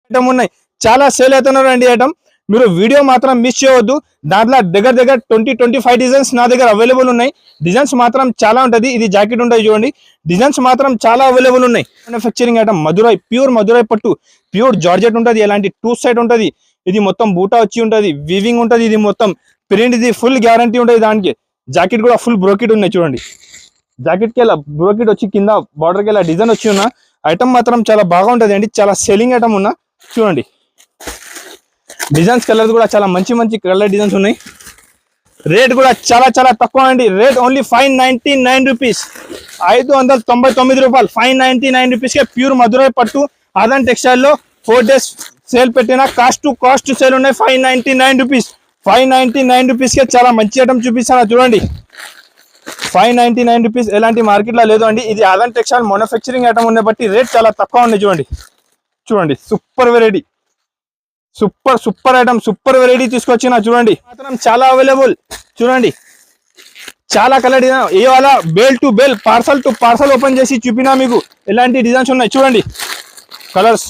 Item ఉన్నాయి, చాలా sale అవుతున్నారు అండి ఐటమ్. మీరు వీడియో మాత్రం మిస్ చేయవద్దు. దాంట్లో దగ్గర 20-25 డిజైన్స్ నా దగ్గర అవైలబుల్ ఉన్నాయి. డిజైన్స్ మాత్రం చాలా ఉంటుంది. ఇది జాకెట్ ఉంటుంది చూడండి, డిజైన్స్ మాత్రం చాలా అవైలబుల్ ఉన్నాయి. Manufacturing item Madurai, pure Madurai పట్టు, ప్యూర్ జార్జెట్ ఉంటుంది. ఎలాంటి 2 సైడ్ ఉంటుంది. ఇది మొత్తం బూటా వచ్చి ఉంటుంది, వీవింగ్ ఉంటుంది. ఇది మొత్తం ప్రింట్, ఇది ఫుల్ గ్యారంటీ ఉంటుంది. దానికి జాకెట్ కూడా ఫుల్ బ్రోకెట్ ఉన్నాయి చూడండి. జాకెట్ కి ఇలా బ్రోకెట్ వచ్చి కింద బార్డర్ కి ఇలా డిజైన్ వచ్చి ఉన్న ఐటమ్ మాత్రం చాలా బాగా ఉంటుంది అండి. చాలా సెల్లింగ్ ఐటమ్ ఉన్న చూడండి. డిజైన్స్ కలర్స్ కూడా చాలా మంచి కలర్ డిజైన్స్ ఉన్నాయి. రేట్ కూడా చాలా తక్కువ అండి. రేట్ ఓన్లీ 599 రూపీస్, 599 రూపాయలు. 599 రూపీస్కే ప్యూర్ మధురై పట్టు ఆదాన్ టెక్స్టైల్ లో 4 డేస్ సేల్ పెట్టిన కాస్ట్ టు కాస్ట్ సేల్ ఉన్నాయి. 599 రూపీస్, 599 రూపీస్కే చాలా మంచి ఐటమ్ చూపిస్తాను చూడండి. 599 రూపీస్ ఎలాంటి మార్కెట్లో లేదు అండి. ఇది ఆదాన్ టెక్స్టైల్ మ్యానుఫ్యాక్చరింగ్ ఐటమ్ ఉన్న బట్టి రేట్ చాలా తక్కువ ఉంది చూడండి. Super variety, super item, super variety తీసుకొచ్చిన చూడండి. మాత్రం చాలా అవైలబుల్ చూడండి. చాలా కలర్ డిజైన్ ఇవాళ bale to bale, parcel to parcel open చేసి చూపినా మీకు ఎలాంటి డిజైన్స్ ఉన్నాయి చూడండి. కలర్స్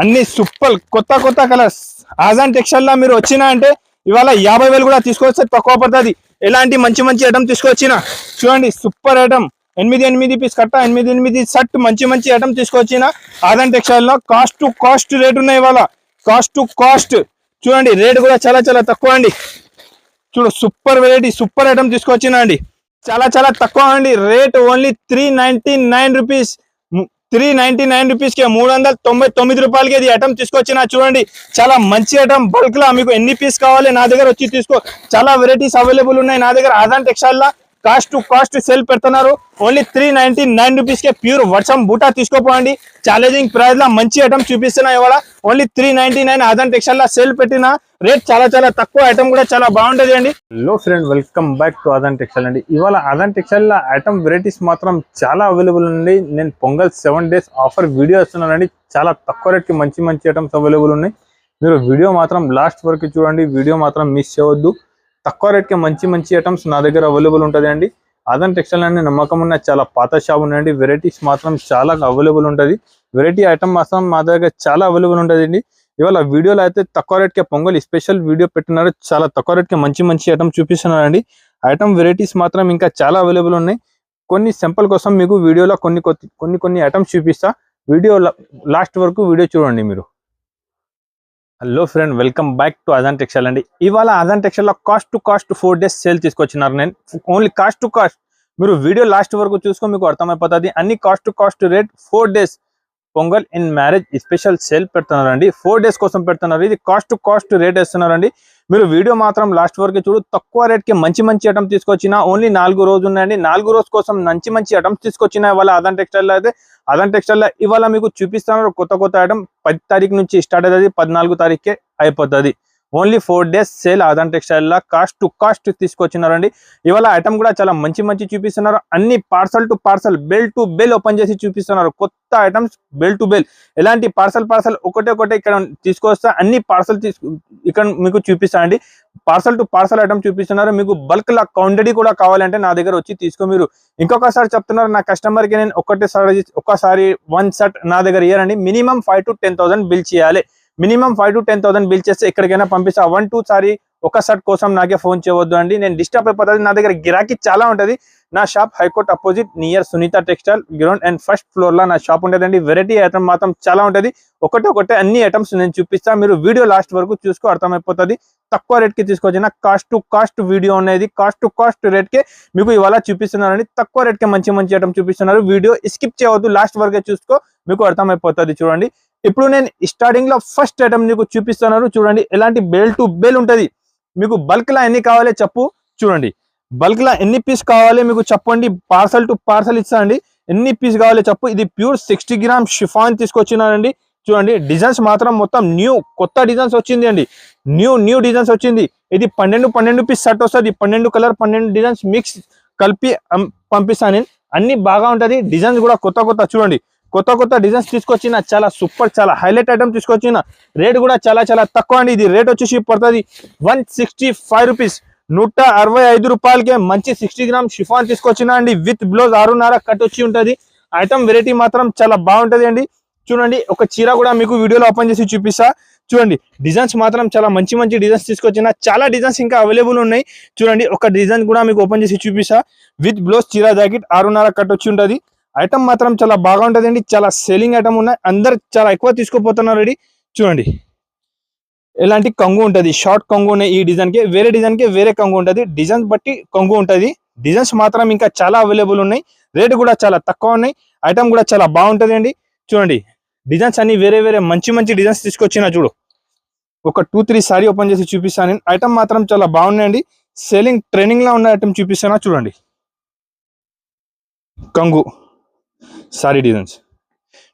అన్ని సూపర్ కొత్త కలర్స్. ఆదాన్ టెక్స్టైల్ లా మీరు వచ్చినా అంటే ఇవాళ 50,000 కూడా తీసుకొస్తే తక్కువ పడుతుంది. ఎలాంటి మంచి ఐటమ్ తీసుకొచ్చిన చూడండి. సూపర్ ఐటమ్, 8 పీస్ కట్ట, 8 సెట్ మంచి ఐటమ్ తీసుకొచ్చిన ఆదాన్ టెక్స్టైల్ లో. కాస్ట్ టు కాస్ట్ రేట్ ఉన్నాయి ఇవాళ, కాస్ట్ టు కాస్ట్ చూడండి. రేట్ కూడా చాలా తక్కువ అండి. చూడు సూపర్ వెరైటీ, సూపర్ ఐటమ్ తీసుకొచ్చిన అండి. చాలా తక్కువ అండి. రేట్ ఓన్లీ 399 రూపీస్, 399 రూపీస్కి 399 రూపాయలకి ఇది ఐటమ్ తీసుకొచ్చిన చూడండి. చాలా మంచి ఐటమ్, బల్క్ లా మీకు ఎన్ని పీస్ కావాలి నా దగ్గర వచ్చి తీసుకో. చాలా వెరైటీస్ అవైలబుల్ ఉన్నాయి నా దగ్గర. ఆదాన్ టెక్స్టైల్ లా కాస్ట్ టు కాస్ట్ సేల్ పెడుతున్నారు. ఓన్లీ 399 రూపీస్కే ప్యూర్ వర్షం బూటా తీసుకోపోండి. ఛాలెంజింగ్ ప్రైస్ లా మంచి ఐటమ్ చూపిస్తున్నా ఇవాళ. ఓన్లీ 399 ఆదాన్ టెక్స్టైల్ లా సేల్ పెట్టిన రేట్ చాలా తక్కువ. ఐటమ్ కూడా చాలా బాగుంటది అండి. Hello friend, welcome back to Aadhan textile అండి. ఇవాళ ఆదాన్ టెక్స్టైల్ లా ఐటమ్ వెరైటీస్ మాత్రం చాలా అవైలబుల్ ఉంది. నేను పొంగల్ 7 డేస్ ఆఫర్ వీడియో ఇస్తున్నానండి. చాలా తక్కువ రేట్ కి మంచి ఐటమ్స్ అవైలబుల్ ఉన్నాయి. మీరు వీడియో మాత్రం లాస్ట్ వరకు చూడండి, వీడియో మాత్రం మిస్ చేయవద్దు. తక్కువ రేట్కి మంచి ఐటమ్స్ నా దగ్గర అవైలబుల్ ఉంటుంది అండి. ఆదాన్ టెక్స్టైల్ అనే నమ్మకం ఉన్న చాలా పాత షాప్ ఉన్నాయండి. వెరైటీస్ మాత్రం చాలా అవైలబుల్ ఉంటుంది. వెరైటీ ఐటమ్ మాత్రం మా దగ్గర చాలా అవైలబుల్ ఉంటుంది అండి. ఇవాళ వీడియోలో అయితే తక్కువ రేట్కి పొంగల్ స్పెషల్ వీడియో పెట్టినారు. చాలా తక్కువ రేట్కి మంచి ఐటమ్ చూపిస్తున్నారండి. ఐటమ్ వెరైటీస్ మాత్రం ఇంకా చాలా అవైలబుల్ ఉన్నాయి. కొన్ని సింపుల్ కోసం మీకు వీడియోలో కొన్ని ఐటమ్స్ చూపిస్తా. వీడియో లాస్ట్ వరకు వీడియో చూడండి మీరు. Hello friend, welcome back to Aadhan textile అండి. ఇవాళ ఆదాన్ టెక్స్టైల్ లో cost to cost 4 days sale తీసుకొచ్చినారు. నేను ఓన్లీ కాస్ట్ టు కాస్ట్, మీరు వీడియో లాస్ట్ వరకు చూసుకో మీకు అర్థమైపోతుంది. అన్ని cost to cost rate 4 days Pongal in marriage special sale పెడుతున్నారండి. 4 డేస్ కోసం పెడుతున్నారు. ఇది కాస్ట్ టు కాస్ట్ రేట్ వేస్తున్నారండి. మీరు వీడియో మాత్రం లాస్ట్ వరకు చూడు. తక్కువ రేట్కి మంచి ఐటమ్ తీసుకొచ్చిన. ఓన్లీ 4 రోజు ఉన్నాయండి. 4 రోజు కోసం మంచి ఐటమ్స్ తీసుకొచ్చిన ఇవాళ ఆదాన్ టెక్స్టైల్ అయితే. ఆదాన్ టెక్స్టైల్ ఇవాళ మీకు చూపిస్తున్నారు కొత్త ఐటమ్. 10 తారీఖు నుంచి స్టార్ట్ అవుతుంది, 14 తారీఖుకే అయిపోతుంది. Only 4 days sale Aadhan textile లా కాస్ట్ టు కాస్ట్ తీసుకొచ్చినారండి. ఇవాళ ఐటమ్ కూడా చాలా మంచి చూపిస్తున్నారు. అన్ని parcel to parcel, bale to bale open చేసి చూపిస్తున్నారు. కొత్త ఐటమ్స్ బెల్ టు బెల్. ఎలాంటి పార్సల్ ఒకటే ఇక్కడ తీసుకొస్తా. అన్ని పార్సల్ ఇక్కడ మీకు చూపిస్తా అండి. పార్సల్ టు పార్సల్ ఐటమ్ చూపిస్తున్నారు. మీకు బల్క్ లా క్వాంటిటీ కూడా కావాలంటే నా దగ్గర వచ్చి తీసుకో. మీరు ఇంకొకసారి చెప్తున్నారు, నా కస్టమర్ కి నేను ఒక్కసారి 1 సెట్ నా దగ్గర ఇయ్యారండి. మినిమం 5,000 to 10,000 బిల్ చేయాలి. మినిమం 5,000 to 10,000 బిల్ చేస్తే ఎక్కడికైనా పంపిస్తా. 1-2 సారి ఒక సెట్ కోసం నాకే ఫోన్ చేయవద్దు అండి, నేను డిస్టర్బ్ అయిపోతుంది. నా దగ్గర గిరాకీ చాలా ఉంటుంది. నా shop high court opposite near Sunitha textile ground and first floor లో నా షాప్ ఉంటుందండి. వెరైటీ ఐటమ్ మాత్రం చాలా ఉంటుంది. ఒకటే అన్ని ఐటమ్స్ నేను చూపిస్తా. మీరు వీడియో లాస్ట్ వరకు చూసుకో, అర్థమైపోతుంది. తక్కువ రేట్ కి తీసుకొచ్చిన కాస్ట్ టు కాస్ట్ వీడియో అనేది. కాస్ట్ టు కాస్ట్ రేట్ కి మీకు ఇవాళ చూపిస్తున్నారండి. తక్కువ రేట్ కి మంచి ఐటమ్ చూపిస్తున్నారు. వీడియో స్కిప్ చేయవద్దు, లాస్ట్ వరకే చూసుకో, మీకు అర్థమైపోతుంది. చూడండి, ఇప్పుడు నేను స్టార్టింగ్ లో ఫస్ట్ ఐటమ్ మీకు చూపిస్తున్నారు. చూడండి, ఎలాంటి బెల్ టు బెల్ ఉంటది. మీకు బల్క్ లా ఎన్ని కావాలి చెప్పు. చూడండి, బల్క్ లా ఎన్ని పీస్ కావాలి మీకు చెప్పండి. పార్సల్ టు పార్సల్ ఇస్తా అండి. ఎన్ని పీస్ కావాలి చెప్పు. ఇది ప్యూర్ 60 గ్రామ్ షిఫాన్ తీసుకొచ్చినానండి. చూడండి, డిజైన్స్ మాత్రం మొత్తం కొత్త డిజైన్స్ వచ్చింది అండి. న్యూ డిజైన్స్ వచ్చింది. ఇది 12 పీస్ సెట్ వస్తుంది. 12 కలర్ 12 డిజైన్స్ మిక్స్ కలిపి పంపిస్తాను నేను. అన్ని బాగా ఉంటది. డిజైన్స్ కూడా కొత్త చూడండి, కొత్త డిజైన్స్ తీసుకొచ్చిన. చాలా సూపర్, చాలా హైలైట్ ఐటమ్ తీసుకొచ్చిన. రేట్ కూడా చాలా తక్కువ అండి. ఇది రేట్ వచ్చేసి పడుతుంది 165 రూపీస్, 165 రూపాయలకే మంచి 60 గ్రామ్ షిఫాన్ తీసుకొచ్చిన అండి. విత్ బ్లౌజ్ 6.5 కట్ వచ్చి ఉంటది. ఐటమ్ వెరైటీ మాత్రం చాలా బాగుంటది అండి. చూడండి ఒక చీర కూడా మీకు వీడియోలో ఓపెన్ చేసి చూపిస్తా చూడండి. డిజైన్స్ మాత్రం చాలా మంచి మంచి డిజైన్స్ తీసుకొచ్చిన, చాలా డిజైన్స్ ఇంకా అవైలబుల్ ఉన్నాయి. చూడండి ఒక డిజైన్ కూడా మీకు ఓపెన్ చేసి చూపిస్తా. విత్ బ్లౌజ్ చీర జాకెట్ 6.5 కట్ వచ్చి ఉంటుంది. ఐటమ్ మాత్రం చాలా బాగా ఉంటుందండి, చాలా సేలింగ్ ఐటమ్ ఉన్నాయి, అందరు చాలా ఎక్కువ తీసుకోపోతున్నారు. రెడీ చూడండి ఎలాంటి కొంగు ఉంటుంది, షార్ట్ కొంగు ఉన్నాయి. ఈ డిజైన్ కి వేరే డిజైన్ కి వేరే కొంగు ఉంటుంది, డిజైన్స్ బట్టి కొంగు ఉంటుంది. డిజైన్స్ మాత్రం ఇంకా చాలా అవైలబుల్ ఉన్నాయి, రేట్ కూడా చాలా తక్కువ ఉన్నాయి, ఐటమ్ కూడా చాలా బాగుంటది అండి. చూడండి డిజైన్స్ అన్ని వేరే వేరే మంచి మంచి డిజైన్స్ తీసుకొచ్చిన. చూడు ఒక 2-3 సారీ ఓపెన్ చేసి చూపిస్తాను. ఐటమ్ మాత్రం చాలా బాగున్నాయండి, సేలింగ్ ట్రైనింగ్ లో ఉన్న ఐటమ్ చూపిస్తానా. చూడండి కంగు సారీ డిజైన్స్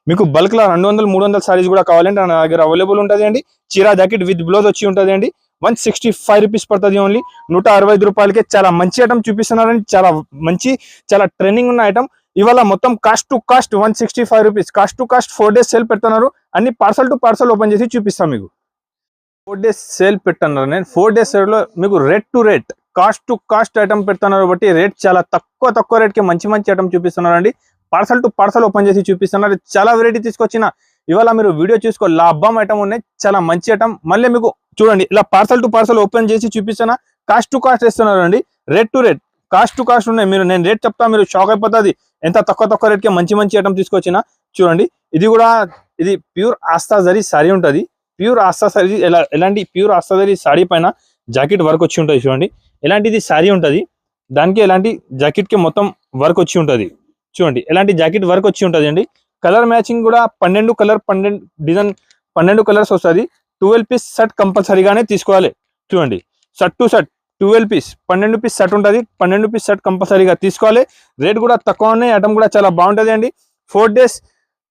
మీకు బల్క్ లా 200-300 సారీస్ కూడా కావాలంటే నా దగ్గర అవైలబుల్ ఉంటుంది అండి. చీరా జాకెట్ విత్ బ్లౌజ్ వచ్చి ఉంటుంది అండి. 165 రూపీస్ పడుతుంది, ఓన్లీ 165 రూపాయలకే చాలా మంచి ఐటమ్ చూపిస్తున్నారండి. చాలా మంచి చాలా ట్రెండింగ్ ఉన్న ఐటమ్. ఇవాళ మొత్తం cost to cost 165 rupees, cost to cost 4 days sale పెడుతున్నారు. అన్ని పార్సల్ టు పార్సల్ ఓపెన్ చేసి చూపిస్తాను మీకు. 4 days సేల్ పెడుతున్నారు, నేను 4 days సేల్లో మీకు rate to rate cost to cost item పెడుతున్నారు. కాబట్టి రేట్ చాలా తక్కువ రేట్కి మంచి మంచి ఐటమ్ చూపిస్తున్నారండి. పార్సల్ టు పార్సల్ ఓపెన్ చేసి చూపిస్తున్నారు. చాలా వెరైటీ తీసుకొచ్చిన. ఇవాళ మీరు వీడియో చూసుకో, లాభం ఐటమ్ ఉన్నాయి, చాలా మంచి ఐటమ్. మళ్ళీ మీకు చూడండి ఇలా పార్సల్ టు పార్సల్ ఓపెన్ చేసి చూపిస్తున్నా. కాస్ట్ టు కాస్ట్ ఇస్తున్నారు అండి, rate to rate cost to cost ఉన్నాయి. మీరు నేను రేట్ చెప్తా, మీరు షాక్ అయిపోతుంది ఎంత తక్కువ రేట్కి మంచి మంచి ఐటమ్ తీసుకొచ్చిన. చూడండి ఇది కూడా ఇది ప్యూర్ ఆస్థా జరీ సారీ ఉంటుంది. ప్యూర్ ఆస్థా సారీ ఎలాంటి ప్యూర్ ఆస్థా జరీ సారీ పైన జాకెట్ వర్క్ వచ్చి ఉంటుంది. చూడండి ఎలాంటిది సారీ ఉంటుంది, దానికి ఎలాంటి జాకెట్ కి మొత్తం వర్క్ వచ్చి ఉంటుంది. చూడండి ఎలాంటి జాకెట్ వర్క్ వచ్చి ఉంటుంది అండి. కలర్ మ్యాచింగ్ కూడా 12 డిజైన్ 12 కలర్స్ వస్తుంది. 12 పీస్ షర్ట్ కంపల్సరీగానే తీసుకోవాలి. చూడండి shirt to shirt 12 piece 12 piece shirt ఉంటుంది. 12 పీస్ షర్ట్ కంపల్సరీగా తీసుకోవాలి. రేట్ కూడా తక్కువ ఉన్నాయి, ఐటమ్ కూడా చాలా బాగుంటుంది అండి. 4 days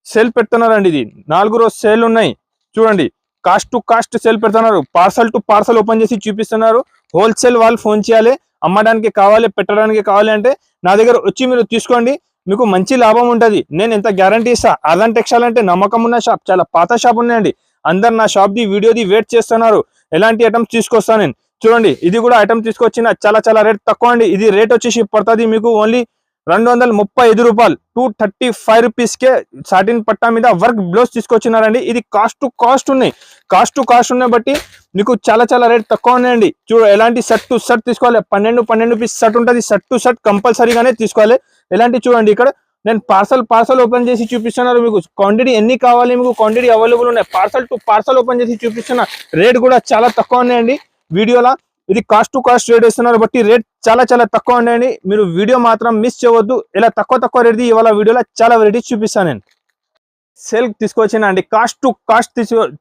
సేల్ పెడుతున్నారండి. ఇది 4 రోజు సేల్ ఉన్నాయి. చూడండి కాస్ట్ టు కాస్ట్ సేల్ పెడుతున్నారు. పార్సల్ టు పార్సల్ ఓపెన్ చేసి చూపిస్తున్నారు. హోల్సేల్ వాళ్ళు ఫోన్ చేయాలి, అమ్మడానికి కావాలి పెట్టడానికి కావాలి అంటే నా దగ్గర వచ్చి మీరు తీసుకోండి, మీకు మంచి లాభం ఉంటుంది. నేను ఎంత గ్యారంటీ ఇస్తా. అదాన్ టెక్స్టైల్ అంటే నమ్మకం ఉన్న షాప్, చాలా పాత షాప్ ఉన్నాయండి. అందరు నా షాప్ ది వీడియోది వెయిట్ చేస్తున్నారు, ఎలాంటి ఐటమ్స్ తీసుకొస్తాను నేను. చూడండి ఇది కూడా ఐటమ్ తీసుకొచ్చిన, చాలా రేట్ తక్కువ అండి. ఇది రేట్ వచ్చేసి పడుతుంది మీకు ఓన్లీ 235 రూపాయలు, 235 రూపీస్కే సాటిన్ పట్టా మీద వర్క్ బ్లౌజ్ తీసుకొచ్చినారండి. ఇది కాస్ట్ టు కాస్ట్ ఉన్నాయి బట్టి మీకు చాలా రేట్ తక్కువ ఉన్నాయండి. చూడు ఎలాంటి షర్ట్ టు షర్ట్ తీసుకోవాలి. 12 పీస్ షర్ట్ ఉంటుంది. షర్ట్ టు షర్ట్ కంపల్సరీగానే తీసుకోవాలి. ఎలాంటి చూడండి ఇక్కడ నేను పార్సల్ ఓపెన్ చేసి చూపిస్తున్నారు. మీకు క్వాంటిటీ ఎన్ని కావాలి, మీకు క్వాంటిటీ అవైలబుల్ ఉన్నాయి. పార్సల్ టు పార్సల్ ఓపెన్ చేసి చూపిస్తున్నా. రేట్ కూడా చాలా తక్కువ ఉన్నాయండి వీడియోలో. ఇది కాస్ట్ టు కాస్ట్ రేట్ ఇస్తున్నారు బట్టి రేట్ చాలా తక్కువ ఉన్నాయండి. మీరు వీడియో మాత్రం మిస్ చేయవద్దు. ఇలా తక్కువ రేట్ ఇవాళ వీడియోలో చాలా వెరైటీస్ చూపిస్తాను నేను. సేల్ తీసుకొచ్చిన అండి, కాస్ట్ టు కాస్ట్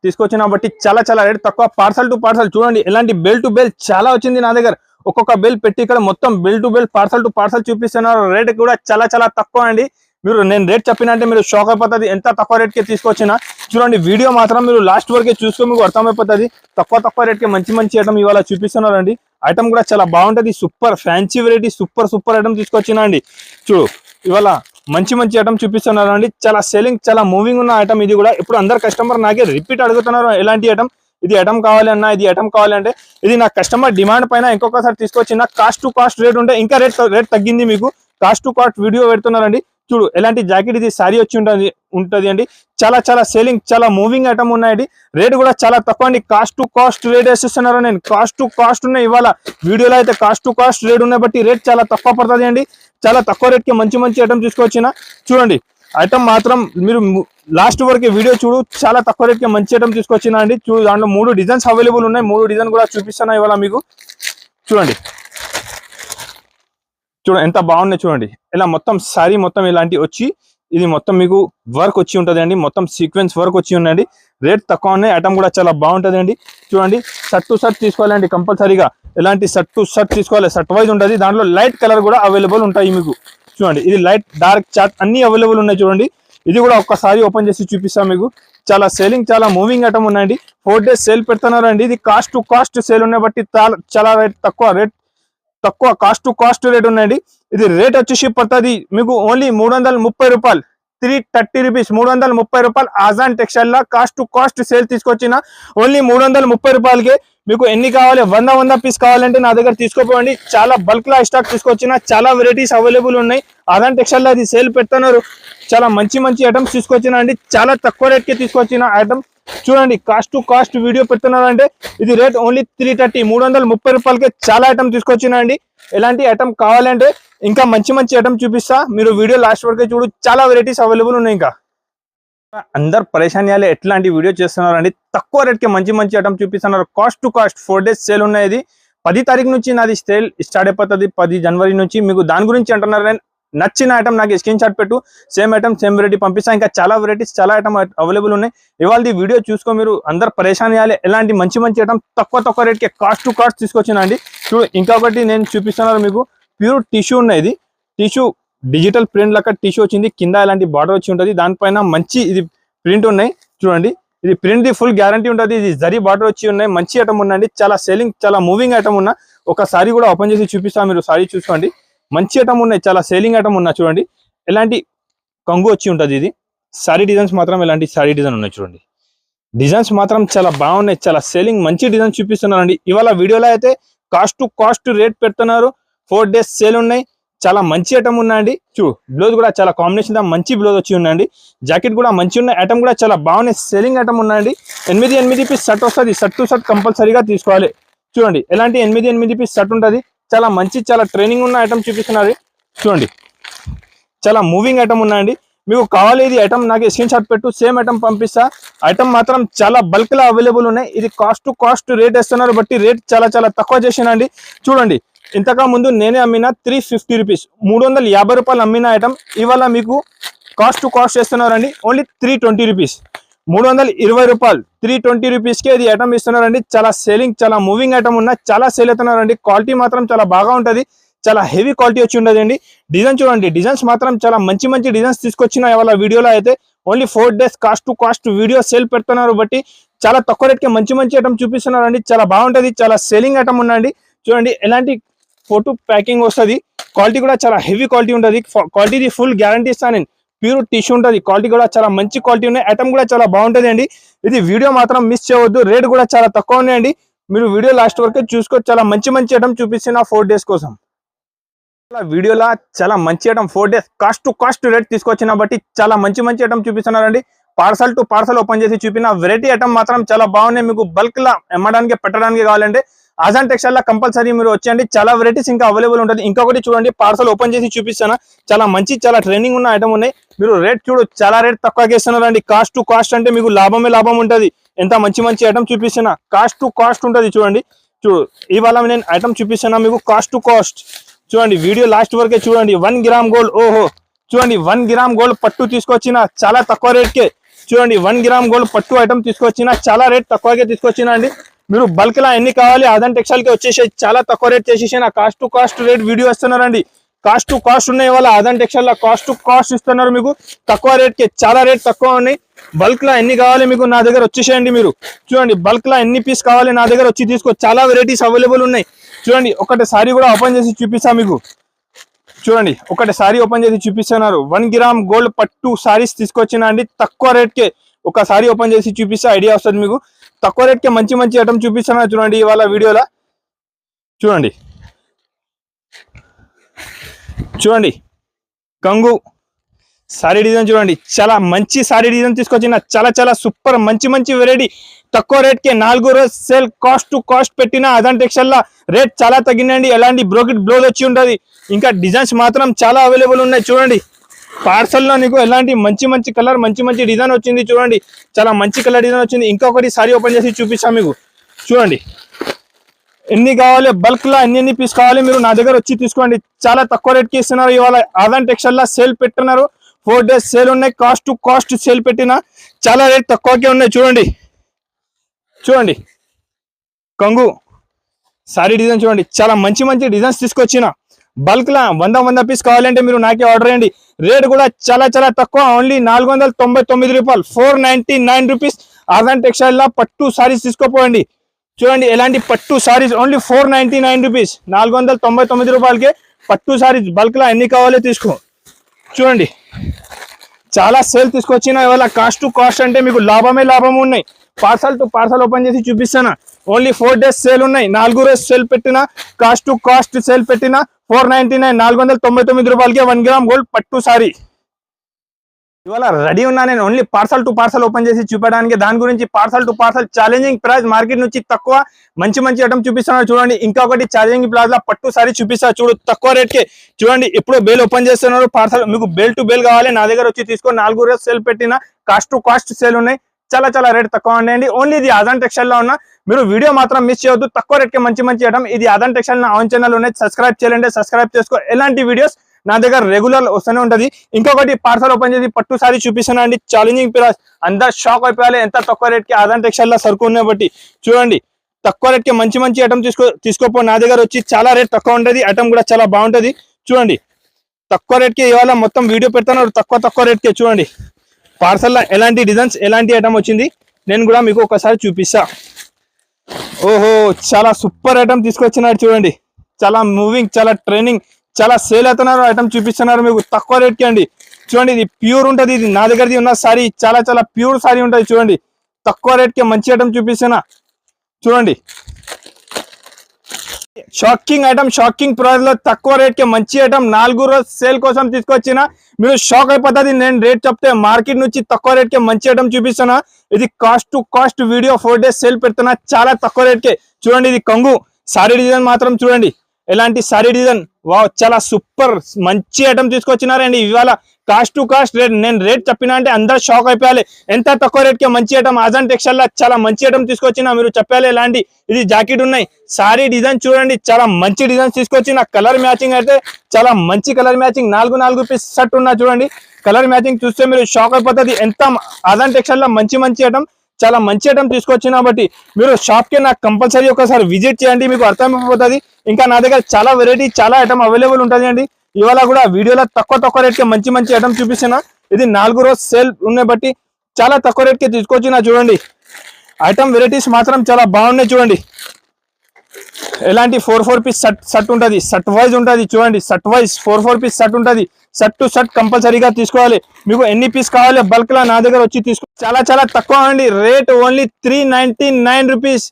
తీసుకొచ్చిన బట్టి చాలా రేట్ తక్కువ. పార్సల్ టు పార్సల్ చూడండి ఎలాంటి బెల్ టు బెల్ చాలా వచ్చింది నా దగ్గర. ఒక్కొక్క బెల్ పెట్టి ఇక్కడ మొత్తం bell to bell parcel to parcel చూపిస్తున్నారు. రేట్ కూడా చాలా తక్కువ అండి. మీరు నేను రేట్ చెప్పినంటే మీరు షాక్ అయిపోతుంది ఎంత తక్కువ రేట్కి తీసుకొచ్చినా. చూడండి వీడియో మాత్రం మీరు లాస్ట్ వరకే చూసుకో, మీకు అర్థమైపోతుంది. తక్కువ రేట్కి మంచి ఐటమ్ ఇవాళ చూపిస్తున్నారండి. ఐటమ్ కూడా చాలా బాగుంటుంది. Super fancy variety, super item తీసుకొచ్చినా అండి. చూడు ఇవాళ మంచి ఐటమ్ చూపిస్తున్నారండి. చాలా సేలింగ్ చాలా మూవింగ్ ఉన్న ఐటమ్ ఇది కూడా. ఇప్పుడు అందరు కస్టమర్ నాకే రిపీట్ అడుగుతున్నారు ఎలాంటి ఐటమ్, ఇది ఐటమ్ కావాలి అన్న, ఇది ఐటమ్ కావాలి అంటే. ఇది నా కస్టమర్ డిమాండ్ పైన ఇంకొకసారి తీసుకొచ్చిన. కాస్ట్ టు కాస్ట్ రేట్ ఉంటే ఇంకా రేట్ తగ్గింది మీకు. కాస్ట్ టు కాస్ట్ వీడియో పెడుతున్నారండి. చూడు ఎలాంటి జాకెట్ ఇది సారీ వచ్చి ఉంటుంది అండి. చాలా సేలింగ్ చాలా మూవింగ్ ఐటమ్ ఉన్నాయండి. రేట్ కూడా చాలా తక్కువ అండి. కాస్ట్ టు కాస్ట్ రేట్ వేసిస్తున్నారు. నేను కాస్ట్ టు కాస్ట్ ఉన్నాయి ఇవాళ వీడియోలో అయితే. కాస్ట్ టు కాస్ట్ రేట్ ఉన్నాయి బట్టి రేట్ చాలా తక్కువ పడుతుంది అండి. చాలా తక్కువ రేట్కి మంచి ఐటమ్ తీసుకొచ్చిన. చూడండి ఐటమ్ మాత్రం మీరు లాస్ట్ వరకు వీడియో చూడు. చాలా తక్కువ రేట్కి మంచి ఐటమ్ తీసుకొచ్చిన అండి. దాంట్లో 3 డిజైన్స్ అవైలబుల్ ఉన్నాయి. 3 డిజైన్ కూడా చూపిస్తున్నా ఇవాళ మీకు. చూడండి ఎంత బాగున్నాయి. చూడండి ఇలా మొత్తం సారీ మొత్తం ఇలాంటి వచ్చి ఇది మొత్తం మీకు వర్క్ వచ్చి ఉంటుంది అండి. మొత్తం సీక్వెన్స్ వర్క్ వచ్చి ఉన్నాయండి. రేట్ తక్కువ ఉన్నాయి. ఐటమ్ కూడా చాలా బాగుంటుంది అండి. చూడండి షర్ట్ టు షర్ట్ తీసుకోవాలండి కంపల్సరీగా. ఎలాంటి షర్ట్ టు షర్ట్ తీసుకోవాలి, షర్ట్ వైజ్ ఉంటుంది. దాంట్లో లైట్ కలర్ కూడా అవైలబుల్ ఉంటాయి మీకు. చూడండి ఇది లైట్ డార్క్ చాట్ అన్ని అవైలబుల్ ఉన్నాయి. చూడండి ఇది కూడా ఒక్కసారి ఓపెన్ చేసి చూపిస్తాం మీకు. చాలా సేలింగ్ చాలా మూవింగ్ ఐటమ్ ఉన్నాయండి. 4 days సేల్ పెడుతున్నారండి. ఇది కాస్ట్ టు కాస్ట్ సేల్ ఉన్నాయి బట్టి చాలా రేట్ తక్కువ కాస్ట్ టు కాస్ట్ రేట్ ఉన్నాయండి. ఇది రేట్ వచ్చేసి పడుతుంది మీకు ఓన్లీ 330 రూపాయలు, 330 రూపీస్. 330 రూపాయలు ఆజాన్ టెక్స్టైల్ లా కాస్ట్ టు కాస్ట్ సేల్ తీసుకొచ్చిన. ఓన్లీ 330 రూపాయలకి మీకు ఎన్ని కావాలి 100 పీస్ కావాలంటే నా దగ్గర తీసుకోపోండి. చాలా బల్క్ లా స్టాక్ తీసుకొచ్చిన. చాలా వెరైటీస్ అవైలబుల్ ఉన్నాయి. ఆదాన్ టెక్స్టైల్ అది సేల్ పెడుతున్నారు. చాలా మంచి మంచి ఐటమ్స్ తీసుకొచ్చిన అండి, చాలా తక్కువ రేట్కి తీసుకొచ్చిన ఐటమ్. చూడండి కాస్ట్ టు కాస్ట్ వీడియో పెడుతున్నారు అంటే ఇది రేట్ ఓన్లీ 330 330 రూపాయలకే చాలా ఐటమ్ తీసుకొచ్చిన అండి. ఎలాంటి ఐటమ్ కావాలంటే ఇంకా మంచి మంచి ఐటమ్ చూపిస్తా, మీరు వీడియో లాస్ట్ వరకే చూడు, చాలా వెరైటీస్ అవైలబుల్ ఉన్నాయి. ఇంకా అందరు పరేషాన్యాలే ఎట్లాంటి వీడియో చేస్తున్నారు అండి, తక్కువ రేట్కి మంచి మంచి ఐటమ్ చూపిస్తున్నారు. Cost to cost 4 days sale ఉన్నాయి. ఇది 10 తారీఖు నుంచి నాది సేల్ స్టార్ట్ అయిపోతుంది, 10 జనవరి నుంచి. మీకు దాని గురించి అంటున్నారు. నేను నచ్చిన ఐటమ్ నాకు స్క్రీన్ షాట్ పెట్టు, సేమ్ ఐటమ్ సేమ్ వెరైటీ పంపిస్తా. ఇంకా చాలా వెరైటీస్ చాలా ఐటమ్ అవైలబుల్ ఉన్నాయి. ఇవాళ వీడియో చూసుకో, మీరు అందరు పరేషాన్యాలే ఎలాంటి మంచి మంచి ఐటమ్ తక్కువ రేట్కి కాస్ట్ టు కాస్ట్ తీసుకొచ్చినా అండి. చూడు ఇంకొకటి నేను చూపిస్తున్నాను మీకు, ప్యూర్ టిష్యూ ఉన్నాయి. ఇది టిష్యూ డిజిటల్ ప్రింట్ లాగా టిష్యూ వచ్చింది, కింద ఇలాంటి బార్డర్ వచ్చి ఉంటుంది, దానిపైన మంచి ఇది ప్రింట్ ఉన్నాయి. చూడండి ఇది ప్రింట్ ది ఫుల్ గ్యారంటీ ఉంటుంది. ఇది జరీ బార్డర్ వచ్చి ఉన్నాయి, మంచి ఐటమ్ ఉందండి, చాలా సేలింగ్ చాలా మూవింగ్ ఐటమ్ ఉన్నా. ఒక సారీ కూడా ఓపెన్ చేసి చూపిస్తాను, మీరు సారీ చూసుకోండి. మంచి ఐటమ్ ఉన్నాయి, చాలా సేలింగ్ ఐటమ్ ఉన్నా. చూడండి ఎలాంటి కంగు వచ్చి ఉంటుంది. ఇది సారీ డిజైన్స్ మాత్రం ఎలాంటి సారీ డిజైన్ ఉన్నాయి. చూడండి డిజైన్స్ మాత్రం చాలా బాగున్నాయి, చాలా సేలింగ్ మంచి డిజైన్స్ చూపిస్తున్నారండి. ఇవాళ వీడియోలో అయితే కాస్ట్ టు కాస్ట్ రేట్ పెడుతున్నారు. 4 days సేల్ ఉన్నాయి, చాలా మంచి ఐటమ్ ఉన్నాయండి. బ్లౌజ్ కూడా చాలా కాంబినేషన్ మంచి బ్లౌజ్ వచ్చి ఉన్నాయండి. జాకెట్ కూడా మంచి ఉన్నాయి, ఐటమ్ కూడా చాలా బాగున్నాయి, సేలింగ్ ఐటమ్ ఉన్నాయండి. 8 పీస్ షర్ట్ వస్తుంది, షర్ట్ టు షర్ట్ కంపల్సరీగా తీసుకోవాలి. చూడండి ఎలాంటి 8 పీస్ షర్ట్ ఉంటుంది, చాలా మంచి చాలా ట్రైనింగ్ ఉన్న ఐటమ్ చూపిస్తున్నారు. చూడండి చాలా మూవింగ్ ఐటమ్ ఉన్నాయండి. మీకు కావాలి ఇది ఐటమ్ నాకు స్క్రీన్ షాట్ పెట్టు, సేమ్ ఐటమ్ పంపిస్తా. ఐటమ్ మాత్రం చాలా బల్క్ లో అవైలబుల్ ఉన్నాయి. ఇది కాస్ట్ టు కాస్ట్ రేట్ వేస్తున్నారు, బట్టి రేట్ చాలా తక్కువ చేసినండి. చూడండి ఇంతకా ముందు నేనే అమ్మిన 350 రూపీస్, 350 రూపాయలు అమ్మిన ఐటమ్ ఇవాళ మీకు కాస్ట్ టు కాస్ట్ చేస్తున్నారండి ఓన్లీ 320 రూపీస్, 320 రూపాయలు 320 రూపీస్కే ఇది ఐటమ్ ఇస్తున్నారండి. చాలా సేలింగ్ చాలా మూవింగ్ ఐటమ్ ఉన్న, చాలా సేల్ అవుతున్నారండి. క్వాలిటీ మాత్రం చాలా బాగా ఉంటుంది, చాలా హెవీ క్వాలిటీ వచ్చి ఉండదు అండి. డిజైన్ చూడండి, డిజైన్స్ మాత్రం చాలా మంచి మంచి డిజైన్స్ తీసుకొచ్చిన ఇవాళ వీడియోలో అయితే. Only 4 days cost to cost video sale పెడుతున్నారు, బట్టి చాలా తక్కువ రేట్కి మంచి మంచి ఐటమ్ చూపిస్తున్నారండి. చాలా బాగుంటుంది, చాలా సేలింగ్ ఐటమ్ ఉందండి. చూడండి ఎలాంటి ఫోటో ప్యాకింగ్ వస్తుంది, క్వాలిటీ కూడా చాలా హెవీ క్వాలిటీ ఉంటుంది. క్వాలిటీ ఫుల్ గ్యారంటీ ఇస్తాను నేను. ప్యూర్ టిష్యూ ఉంటుంది, క్వాలిటీ కూడా చాలా మంచి క్వాలిటీ ఉన్నాయి. ఐటమ్ కూడా చాలా బాగుంటుంది అండి. ఇది వీడియో మాత్రం మిస్ చేయవద్దు, రేట్ కూడా చాలా తక్కువ ఉన్నాయండి. మీరు వీడియో లాస్ట్ వరకే చూసుకో, చాలా మంచి మంచి ఐటమ్ చూపిస్తున్నా 4 days కోసం. వీడియోలో చాలా మంచి item 4 days cost to cost rate తీసుకొచ్చిన బట్టి చాలా మంచి మంచి ఐటమ్ చూపిస్తున్నారండి. పార్సల్ టు పార్సల్ ఓపెన్ చేసి చూపిన వెరైటీ ఐటమ్ మాత్రం చాలా బాగున్నాయి. మీకు బల్క్ లా అమ్మడానికి పెట్టడానికి కావాలంటే ఆజాన్ టెక్స్టైల్ లా కంపల్సరీ మీరు వచ్చేయండి, చాలా వెరైటీస్ ఇంకా అవైలబుల్ ఉంటుంది. ఇంకొకటి చూడండి పార్సల్ ఓపెన్ చేసి చూపిస్తాను, చాలా మంచి చాలా ట్రైనింగ్ ఉన్న ఐటమ్ ఉన్నాయి. మీరు రేట్ చూడు, చాలా రేట్ తక్కువగా ఇస్తున్నారండి. కాస్ట్ టు కాస్ట్ అంటే మీకు లాభమే లాభం ఉంటుంది. ఎంత మంచి మంచి ఐటమ్ చూపిస్తున్నా, కాస్ట్ టు కాస్ట్ ఉంటుంది. చూడండి ఇవాళ నేను ఐటమ్ చూపిస్తున్నా మీకు కాస్ట్ టు కాస్ట్. చూడండి వీడియో లాస్ట్ వరకే చూడండి. 1 గ్రామ్ గోల్డ్, ఓహో చూడండి 1 గ్రామ్ గోల్డ్ పట్టు తీసుకొచ్చిన చాలా తక్కువ రేట్కే. చూడండి 1 గ్రామ్ గోల్డ్ పట్టు ఐటమ్ తీసుకొచ్చిన, చాలా రేట్ తక్కువగా తీసుకొచ్చిన అండి. మీరు బల్క్ లా ఎన్ని కావాలి ఆదాన్ టెక్స్టైల్ కి వచ్చేసి చాలా తక్కువ రేట్ చేసేసి cost to cost rate video ఇస్తున్నారండి. కాస్ట్ టు కాస్ట్ ఉన్నాయి వాళ్ళ ఆదాన్ టెక్స్టైల్ లా కాస్ట్ టు కాస్ట్ ఇస్తున్నారు మీకు తక్కువ రేట్ కి, చాలా రేట్ తక్కువ ఉన్నాయి. బల్క్ లా ఎన్ని కావాలి మీకు నా దగ్గర వచ్చేసేయండి. మీరు చూడండి బల్క్ లా ఎన్ని పీస్ కావాలి నా దగ్గర వచ్చి తీసుకో, చాలా వెరైటీస్ అవైలబుల్ ఉన్నాయి. చూడండి ఒకటి సారీ కూడా ఓపెన్ చేసి చూపిస్తా మీకు. చూడంండి ఒకటి సారీ ఓపెన్ చేసి చూపిస్తున్నారు. 1 గ్రామ్ గోల్డ్ పట్టు సారీస్ తీసుకొచ్చిన అండి తక్కువ రేట్కే. ఒక సారీ ఓపెన్ చేసి చూపిస్తే ఐడియా వస్తుంది మీకు. తక్కువ రేట్కే మంచి మంచి ఐటమ్ చూపిస్తున్నారు చూడండి ఇవాళ వీడియోలో. చూడండి చూడండి కంగు సారీ డిజైన్ చూడండి, చాలా మంచి సారీ డిజైన్ తీసుకొచ్చిన, చాలా సూపర్ మంచి మంచి వెరైటీ తక్కువ రేట్కే 4 రోజు సేల్ కాస్ట్ టు కాస్ట్ పెట్టిన ఆదాన్ టెక్స్టైల్ లా రేట్ చాలా తగ్గిందండి. ఎలాంటి బ్రోకెట్ బ్లౌజ్ వచ్చి ఉంటుంది. ఇంకా డిజైన్స్ మాత్రం చాలా అవైలబుల్ ఉన్నాయి. చూడండి పార్సల్లో నీకు ఎలాంటి మంచి మంచి కలర్ మంచి మంచి డిజైన్ వచ్చింది. చూడండి చాలా మంచి కలర్ డిజైన్ వచ్చింది. ఇంకొకటి సారీ ఓపెన్ చేసి చూపిస్తాం మీకు. చూడండి ఎన్ని కావాలి బల్క్ లా ఎన్ని పీస్ కావాలి మీరు నా దగ్గర వచ్చి తీసుకోండి. చాలా తక్కువ రేట్కి ఇస్తున్నారు ఇవాళ ఆదాన్ టెక్స్టైల్ లా సేల్ పెట్టినారు. 4 days సేల్ ఉన్నాయి, కాస్ట్ టు కాస్ట్ సేల్ పెట్టిన చాలా రేట్ తక్కువకే ఉన్నాయి. చూడండి కంగు సారీ డిజైన్ చూడండి, చాలా మంచి మంచి డిజైన్స్ తీసుకొచ్చిన. బల్క్ లా 100 పీస్ కావాలంటే మీరు నాకే ఆర్డర్ చేయండి. రేట్ కూడా చాలా తక్కువ, ఓన్లీ 499 రూపాయలు, 499 రూపీస్. ఆదాన్ టెక్స్టైల్ లా పట్టు సారీస్ తీసుకోపోయండి. చూడండి ఎలాంటి పట్టు సారీస్ ఓన్లీ 499 రూపీస్, 499 రూపాయలకే పట్టు సారీస్ బల్క్ లా ఎన్ని కావాలో తీసుకో. చూడండి చాలా సేల్ తీసుకొచ్చిన ఇవాళ కాస్ట్ టు కాస్ట్ అంటే మీకు లాభమే లాభం ఉన్నాయి. పార్సల్ టు పార్సల్ ఓపెన్ చేసి చూపిస్తాను. ఓన్లీ 4 days సేల్ ఉన్నాయి. 4 రోజు సేల్ పెట్టిన కాస్ట్ టు కాస్ట్ సేల్ పెట్టిన 499 499 రూపాయలకి 1 గ్రామ్ గోల్డ్ పట్టు సారీ. ఇవాళ రెడీ ఉన్నా నేను only parcel to parcel open చేసి చూపడానికి. దాని గురించి parcel to parcel challenging price market నుంచి తక్కువ మంచి మంచి ఐటమ్ చూపిస్తున్నాను చూడండి. ఇంకొకటి ఛాలెంజింగ్ ప్లాజా పట్టు సారీ చూపిస్తా చూడు తక్కువ రేట్ కి. చూడండి ఇప్పుడు బేల్ ఓపెన్ చేస్తున్నారు. పార్సల్ మీకు బేల్ టు బేల్ కావాలి నా దగ్గర వచ్చి తీసుకొని 4 రోజు సేల్ పెట్టిన కాస్ట్ టు కాస్ట్ సేల్ ఉన్నాయి. చాలా చాలా రేట్ తక్కువ ఉన్నాయండి. ఓన్లీ ఇది ఆదాన్ టెక్స్టైల్ లో ఉన్న మీరు వీడియో మాత్రం మిస్ చేయొద్దు. తక్కువ రేట్ కి మంచి మంచి ఐటమ్. ఇది ఆదాన్ టెక్స్టైల్ నా ఆన్ ఛానల్ ఉన్నాయి. సబ్స్క్రైబ్ చేయండి. సబ్స్క్రైబ్ చేసుకో. ఎలాంటి వీడియోస్ నా దగ్గర రెగ్యులర్ వస్తూనే ఉంటది. ఇంకొకటి పార్సల్ ఓపెన్ చేసి పట్టు సారీ చూపిస్తాను అండి. ఛాలెంజింగ్ ప్రైస్ అందరు షాక్ అయిపోయాలి. ఎంత తక్కువ రేట్ కి ఆదాన్ టెక్స్టైల్ లో సరుకు ఉన్నాయి బట్టి చూడండి. తక్కువ రేట్ కి మంచి మంచి ఐటమ్ తీసుకోపో నా దగ్గర వచ్చి. చాలా రేట్ తక్కువ ఉంటది. ఐటమ్ కూడా చాలా బాగుంటది. చూడండి తక్కువ రేట్ కి ఇవాళ మొత్తం వీడియో పెడతాను. తక్కువ రేట్ కి చూడండి. పార్సల్ లో ఎలాంటి డిజైన్స్ ఎలాంటి ఐటమ్ వచ్చింది నేను కూడా మీకు ఒకసారి చూపిస్తా. ఓహో చాలా సూపర్ ఐటమ్ తీసుకొచ్చినారు చూడండి. చాలా మూవింగ్ చాలా ట్రైనింగ్ చాలా సేల్ అవుతున్నారు ఐటమ్ చూపిస్తున్నారు మీకు తక్కువ రేట్ కి అండి. చూడండి ఇది ప్యూర్ ఉంటది. ఇది నా దగ్గరది ఉన్న సారీ చాలా చాలా ప్యూర్ సారీ ఉంటది. చూడండి తక్కువ రేట్ కి మంచి ఐటమ్ చూపిస్తున్నా చూడండి. షాకింగ్ ఐటమ్ షాకింగ్ ప్రైస్ లో తక్కువ రేట్ కి మంచి ఐటమ్ 4 రోజు సేల్ కోసం తీసుకొచ్చిన. మీరు షాక్ అయిపోతుంది నేను రేట్ చెప్తే. మార్కెట్ నుంచి తక్కువ రేట్ కి మంచి ఐటమ్ చూపిస్తున్నా. ఇది cost to cost video 4 days sale పెడుతున్నా చాలా తక్కువ రేట్ కి. చూడండి ఇది కంగు సారీ డిజైన్ మాత్రం చూడండి. ఎలాంటి సారీ డిజైన్ వావ్ చాలా సూపర్ మంచి ఐటమ్ తీసుకొచ్చినారండి. ఇవాళ కాస్ట్ టు కాస్ట్ రేట్ నేను రేట్ చెప్పినా అంటే అందరు షాక్ అయిపోయాలి. ఎంత తక్కువ రేట్ కి మంచి ఐటమ్ ఆదాన్ టెక్స్టైల్ లో చాలా మంచి ఐటమ్ తీసుకొచ్చిన. మీరు చెప్పాలి ఎలాంటి ఇది జాకెట్ ఉన్నాయి. సారీ డిజైన్ చూడండి చాలా మంచి డిజైన్స్ తీసుకొచ్చిన. కలర్ మ్యాచింగ్ అయితే చాలా మంచి కలర్ మ్యాచింగ్ 4 పీస్ షర్ట్ ఉన్నా చూడండి. కలర్ మ్యాచింగ్ చూస్తే మీరు షాక్ అయిపోతుంది. ఎంత ఆదాన్ టెక్స్టైల్ లో మంచి మంచి ఐటమ్ చాలా మంచి ఐటమ్ తీసుకొచ్చిన బట్టి మీరు షాప్ కి నాకు కంపల్సరీ ఒకసారి విజిట్ చేయండి. మీకు అర్థమైపోతుంది. ఇంకా నా దగ్గర చాలా వెరైటీ చాలా ఐటమ్ అవైలబుల్ ఉంటుంది అండి. ఇవాళ కూడా వీడియోలో తక్కువ రేట్ కి మంచి మంచి ఐటమ్ చూపిస్తున్నా. ఇది 4 రోజు సేల్ ఉన్నాయి బట్టి చాలా తక్కువ రేట్ కి తీసుకొచ్చిన. చూడండి ఐటమ్ వెరైటీస్ మాత్రం చాలా బాగున్నాయి. చూడండి ఎలాంటి 4 పీస్ షర్ట్ ఉంటుంది. షర్ట్ వైజ్ ఉంటుంది. చూడండి షర్ట్ వైజ్ 4 పీస్ షర్ట్ ఉంటుంది. షర్ట్ టు షర్ట్ కంపల్సరీగా తీసుకోవాలి. మీకు ఎన్ని పీస్ కావాలి బల్క్ లా నా దగ్గర వచ్చి తీసుకో. చాలా చాలా తక్కువ అండి రేట్. ఓన్లీ 399 రూపీస్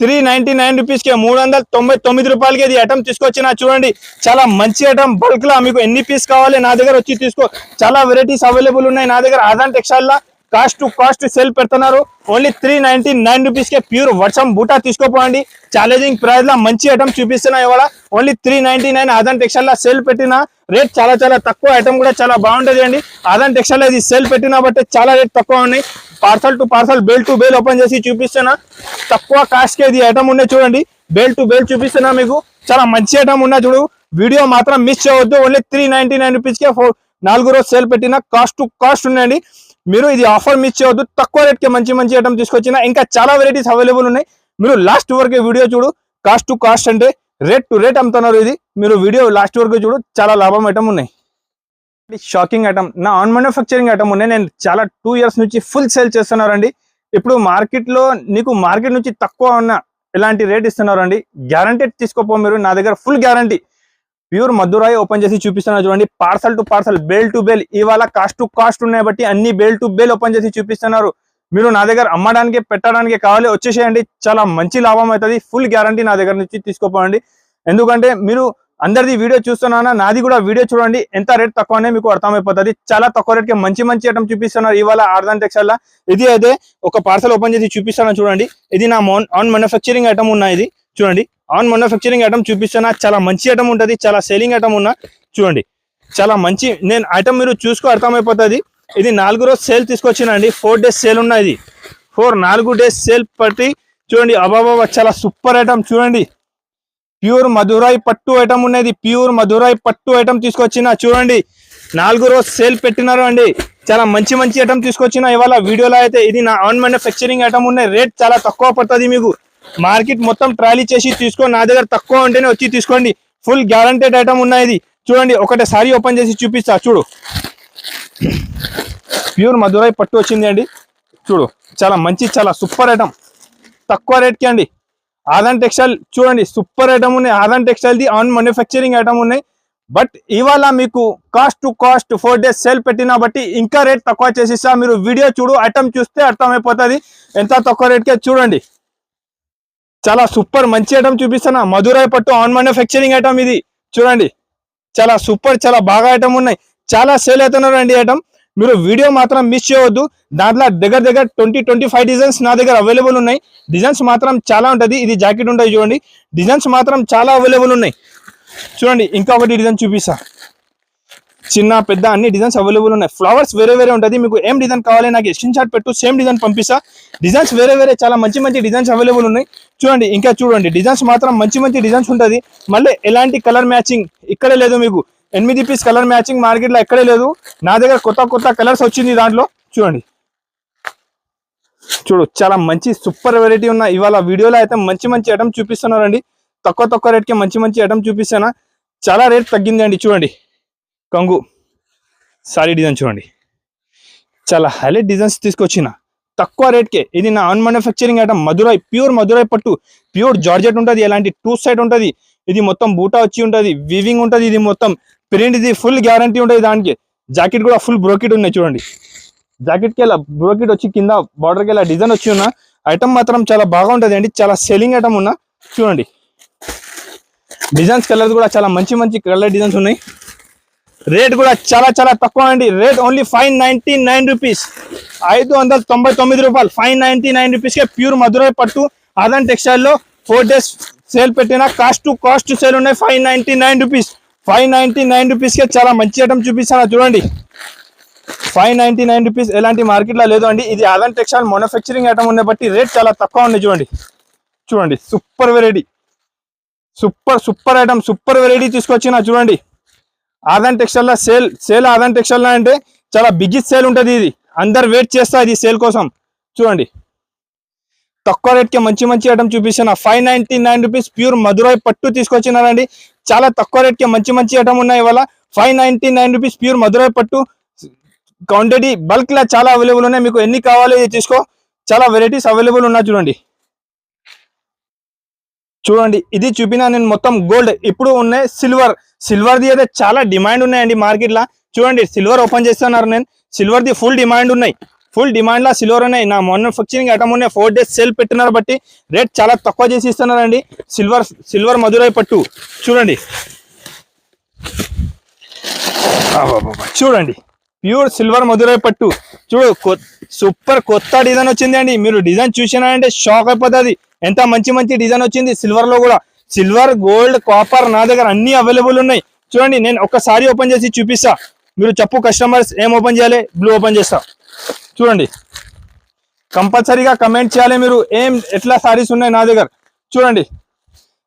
399 రూపీస్ కి 399 రూపాయలకి ఇది ఐటమ్ తీసుకొచ్చిన. చూడండి చాలా మంచి ఐటమ్ బల్క్ లా. మీకు ఎన్ని పీస్ కావాలి నా దగ్గర వచ్చి తీసుకో. చాలా వెరైటీస్ అవైలబుల్ ఉన్నాయి నా దగ్గర. ఆదాన్ టెక్స్టైల్ లా కాస్ట్ టు కాస్ట్ సేల్ పెడుతున్నారు. ఓన్లీ 399 రూపీస్ కి ప్యూర్ వర్షం బూటా తీసుకోపోండి. ఛాలెంజింగ్ ప్రైస్ లా మంచి ఐటమ్ చూపిస్తున్నా ఇవాళ. ఓన్లీ 399 ఆదాన్ టెక్స్టైల్ లా సేల్ పెట్టిన రేట్ చాలా చాలా తక్కువ. ఐటమ్ కూడా చాలా బాగుంటది అండి. ఆదాన్ టెక్స్టైల్ ఇది సేల్ పెట్టిన బట్టి చాలా రేట్ తక్కువ ఉన్నాయి. Parcel to parcel bale to bale open చేసి చూపిస్తున్నా. తక్కువ కాస్ట్ కి ఇది ఐటమ్ ఉన్నాయి చూడండి. బేల్ టు బేల్ చూపిస్తున్నా మీకు. చాలా మంచి ఐటమ్ ఉన్నా చూడు. వీడియో మాత్రం మిస్ చేయవద్దు. ఓన్లీ 399 రూపీస్ కి 4 రోజు సేల్ పెట్టిన కాస్ట్ టు కాస్ట్ ఉన్నాయండి. మీరు ఇది ఆఫర్ మిస్ చేయవద్దు. తక్కువ రేట్ కి మంచి మంచి ఐటమ్ తీసుకొచ్చిన. ఇంకా చాలా వెరైటీస్ అవైలబుల్ ఉన్నాయి. మీరు లాస్ట్ వరకు వీడియో చూడు. కాస్ట్ టు కాస్ట్ అంటే రేట్ టు రేట్ అమ్ముతున్నారు. ఇది మీరు వీడియో లాస్ట్ వరకు చూడు. చాలా లాభం ఐటమ్ ఉన్నాయి. షాకింగ్ ఐటమ్ నా ఆన్ మ్యానుఫ్యాక్చరింగ్ ఐటమ్ ఉన్నాయి. నేను చాలా 2 years నుంచి ఫుల్ సేల్ చేస్తున్నారండి. ఇప్పుడు మార్కెట్ లో నీకు మార్కెట్ నుంచి తక్కువ ఉన్న ఇలాంటి రేట్ ఇస్తున్నారండి. గ్యారంటీ తీసుకోపో మీరు నా దగ్గర full guarantee. Pure Madurai open చేసి చూపిస్తున్నా చూడండి. Parcel to parcel bale to bale ఇవాళ కాస్ట్ టు కాస్ట్ ఉన్నాయి బట్టి అన్ని బేల్ టు బేల్ ఓపెన్ చేసి చూపిస్తున్నారు. మీరు నా దగ్గర అమ్మడానికి పెట్టడానికి కావాలి వచ్చేసేయండి. చాలా మంచి లాభం అవుతుంది. ఫుల్ గ్యారంటీ నా దగ్గర నుంచి తీసుకోపోండి. ఎందుకంటే మీరు అందరిది వీడియో చూస్తున్నానా నాది కూడా వీడియో చూడండి. ఎంత రేట్ తక్కువనే మీకు అర్థమైపోతుంది. చాలా తక్కువ రేట్ కి మంచి మంచి ఐటమ్ చూపిస్తున్నారు ఇవాళ ఆదాన్ టెక్స్టైల్ లా. ఇది అయితే ఒక పార్సల్ ఓపెన్ చేసి చూపిస్తాను చూడండి. ఇది నా ఆన్ మ్యానుఫ్యాక్చరింగ్ ఐటమ్ ఉన్నాయి. ఇది చూడండి ఆన్ మ్యానుఫ్యాక్చరింగ్ ఐటమ్ చూపిస్తున్నా. చాలా మంచి ఐటమ్ ఉంటుంది. చాలా సేలింగ్ ఐటమ్ ఉన్నా చూడండి. చాలా మంచి నేను ఐటమ్ మీరు చూసుకో అర్థమైపోతుంది. ఇది 4 రోజు సేల్ తీసుకొచ్చిన అండి. 4 days సేల్ ఉన్నది. 4 days సేల్ పట్టి చూడండి. అబాబా చాలా సూపర్ ఐటమ్ చూడండి. ప్యూర్ మధురాయి పట్టు ఐటమ్ ఉన్నది. ప్యూర్ మధురాయి పట్టు ఐటమ్ తీసుకొచ్చిన చూడండి. 4 రోజు సేల్ పెట్టినారు అండి. చాలా మంచి మంచి ఐటమ్ తీసుకొచ్చిన ఇవాళ వీడియోలో అయితే. ఇది నా ఆన్ మ్యానుఫ్యాక్చరింగ్ ఐటమ్ ఉన్నాయి. రేట్ చాలా తక్కువ పడుతుంది మీకు. మార్కెట్ మొత్తం ట్రాలీ చేసి తీసుకోండి. నా దగ్గర తక్కువ ఉంటేనే వచ్చి తీసుకోండి. ఫుల్ గ్యారంటెడ్ ఐటమ్ ఉన్నాయి. ఇది చూడండి ఒకటే సారీ ఓపెన్ చేసి చూపిస్తా చూడు. ప్యూర్ మధురాయి పట్టు వచ్చింది అండి. చూడు చాలా మంచి చాలా సూపర్ ఐటమ్ తక్కువ రేట్ కి అండి. ఆదాన్ టెక్స్టైల్ చూడండి సూపర్ ఐటమ్ ఉన్నాయి. Aadhan textile the own manufacturing item ఉన్నాయి. బట్ ఇవాళ మీకు cost to cost 4 days sale పెట్టినా బట్టి ఇంకా రేట్ తక్కువ చేసిస్తా. మీరు వీడియో చూడు ఐటమ్ చూస్తే అర్థమైపోతుంది ఎంత తక్కువ రేట్ కే చూడండి. చాలా సూపర్ మంచి ఐటమ్ చూపిస్తున్నా. మధురై పట్టు ఆన్ మ్యానుఫ్యాక్చరింగ్ ఐటమ్ ఇది చూడండి. చాలా సూపర్ చాలా బాగా ఐటమ్ ఉన్నాయి. చాలా సేల్ అవుతున్నారండి ఐటమ్. మీరు వీడియో మాత్రం మిస్ చేయవద్దు. దాంట్లో దగ్గర 20-25 డిజైన్స్ నా దగ్గర అవైలబుల్ ఉన్నాయి. డిజైన్స్ మాత్రం చాలా ఉంటుంది. ఇది జాకెట్ ఉంటుంది చూడండి. డిజైన్స్ మాత్రం చాలా అవైలబుల్ ఉన్నాయి చూడండి. ఇంకొకటి డిజైన్ చూపిస్తా. చిన్న పెద్ద అన్ని డిజైన్స్ అవైలబుల్ ఉన్నాయి. ఫ్లవర్స్ వేరే వేరే ఉంటుంది. మీకు ఏం డిజైన్ కావాలి నాకు స్క్రీన్ షాట్ పెట్టు, సేమ్ డిజైన్ పంపిస్తా. డిజైన్స్ వేరే వేరే చాలా మంచి డిజైన్స్ అవైలబుల్ ఉన్నాయి చూడండి. ఇంకా చూడండి డిజైన్స్ మాత్రం మంచి డిజైన్స్ ఉంటుంది. మళ్ళీ ఎలాంటి కలర్ మ్యాచింగ్ ఇక్కడే లేదు. మీకు 8 పీస్ కలర్ మ్యాచింగ్ మార్కెట్లో ఎక్కడే లేదు. నా దగ్గర కొత్త కలర్స్ వచ్చింది దాంట్లో చూడండి. చూడు చాలా మంచి సూపర్ వెరైటీ ఉన్న ఇవాళ వీడియోలో అయితే మంచి ఐటమ్ చూపిస్తున్నారండి. తక్కువ రేట్కి మంచి ఐటమ్ చూపిస్తానా. చాలా రేట్ తగ్గింది అండి చూడండి. కంగు సారీ డిజైన్ చూడండి. చాలా హైలైట్ డిజైన్స్ తీసుకొచ్చిన తక్కువ రేట్కే. ఇది నా on manufacturing item. Madurai pure Madurai పట్టు, ప్యూర్ జార్జెట్ ఉంటుంది. ఎలాంటి 2 సైడ్ ఉంటుంది. ఇది మొత్తం బూటా వచ్చి ఉంటుంది, వీవింగ్ ఉంటుంది. ఇది మొత్తం ప్రింట్, ఇది ఫుల్ గ్యారంటీ ఉంటుంది. దానికి జాకెట్ కూడా ఫుల్ బ్రోకెట్ ఉన్నాయి చూడండి. జాకెట్ కి ఇలా బ్రోకెట్ వచ్చి కింద బార్డర్ కి ఇలా డిజైన్ వచ్చి ఉన్న ఐటమ్ మాత్రం చాలా బాగా ఉంటుంది అండి. చాలా సెల్లింగ్ ఐటమ్ ఉన్న చూడండి. డిజైన్స్ కలర్స్ కూడా చాలా మంచి కలర్ డిజైన్స్ ఉన్నాయి. రేట్ కూడా చాలా తక్కువ అండి. రేట్ ఓన్లీ 599 రూపీస్, 599 రూపాయలు. 599 రూపీస్కే ప్యూర్ మధురై పట్టు ఆదాన్ టెక్స్టైల్ లో 4 days సేల్ పెట్టిన కాస్ట్ టు కాస్ట్ సేల్ ఉన్నాయి. 599 రూపీస్. 599 రూపీస్కే చాలా మంచి ఐటమ్ చూపిస్తాను చూడండి. 599 రూపీస్ ఎలాంటి మార్కెట్లో లేదు అండి. ఇది ఆదాన్ టెక్స్టైల్ మ్యానుఫ్యాక్చరింగ్ ఐటమ్ ఉన్న బట్టి రేట్ చాలా తక్కువ ఉంది చూడండి. Super variety, super item, super variety తీసుకొచ్చిన చూడండి. ఆదాన్ టెక్స్టైల్ లో సేల్ ఆదాన్ టెక్స్టైల్ అంటే చాలా బిగ్గెస్ట్ సేల్ ఉంటుంది. ఇది అందరు వెయిట్ చేస్తా ఇది సేల్ కోసం చూడండి. తక్కువ రేట్కి మంచి ఐటమ్ చూపిస్తున్నా. 599 రూపీస్ ప్యూర్ మధురై పట్టు తీసుకొచ్చినారండి. చాలా తక్కువ రేట్కి మంచి ఐటమ్ ఉన్నాయి ఇవాళ. 599 రూపీస్ ప్యూర్ మధురై పట్టు. క్వాంటిటీ బల్క్ లా చాలా అవైలబుల్ ఉన్నాయి. మీకు ఎన్ని కావాలి తీసుకో. చాలా వెరైటీస్ అవైలబుల్ ఉన్నాయి చూడండి. ఇది చూపినా నేను మొత్తం గోల్డ్. ఇప్పుడు ఉన్నాయి సిల్వర్ది అయితే చాలా డిమాండ్ ఉన్నాయండి మార్కెట్ లా చూడండి. సిల్వర్ ఓపెన్ చేస్తున్నారు. నేను సిల్వర్ది ఫుల్ డిమాండ్ ఉన్నాయి. ఫుల్ డిమాండ్ లా సిల్వర్ ఉన్నాయి. నా మ్యానుఫ్యాక్చరింగ్ ఐటమ్ ఉన్నాయి. 4 days సేల్ పెట్టినారు బట్టి రేట్ చాలా తక్కువ చేసి ఇస్తున్నారండి. సిల్వర్ మధురై పట్టు చూడండి. ప్యూర్ సిల్వర్ మధురై పట్టు చూడు. సూపర్ కొత్త డిజైన్ వచ్చింది అండి. మీరు డిజైన్ చూసినారంటే షాక్ అయిపోతుంది. ఎంత మంచి డిజైన్ వచ్చింది. సిల్వర్ లో కూడా సిల్వర్, గోల్డ్, కాపర్ నా దగ్గర అన్ని అవైలబుల్ ఉన్నాయి చూడండి. నేను ఒక్కసారి ఓపెన్ చేసి చూపిస్తా. మీరు చెప్పు కస్టమర్స్ ఏం ఓపెన్ చేయాలి. బ్లూ ఓపెన్ చేస్తా చూడండి. కంపల్సరీగా కమెంట్ చేయాలి మీరు ఎట్లా సారీస్ ఉన్నాయి నా దగ్గర చూడండి.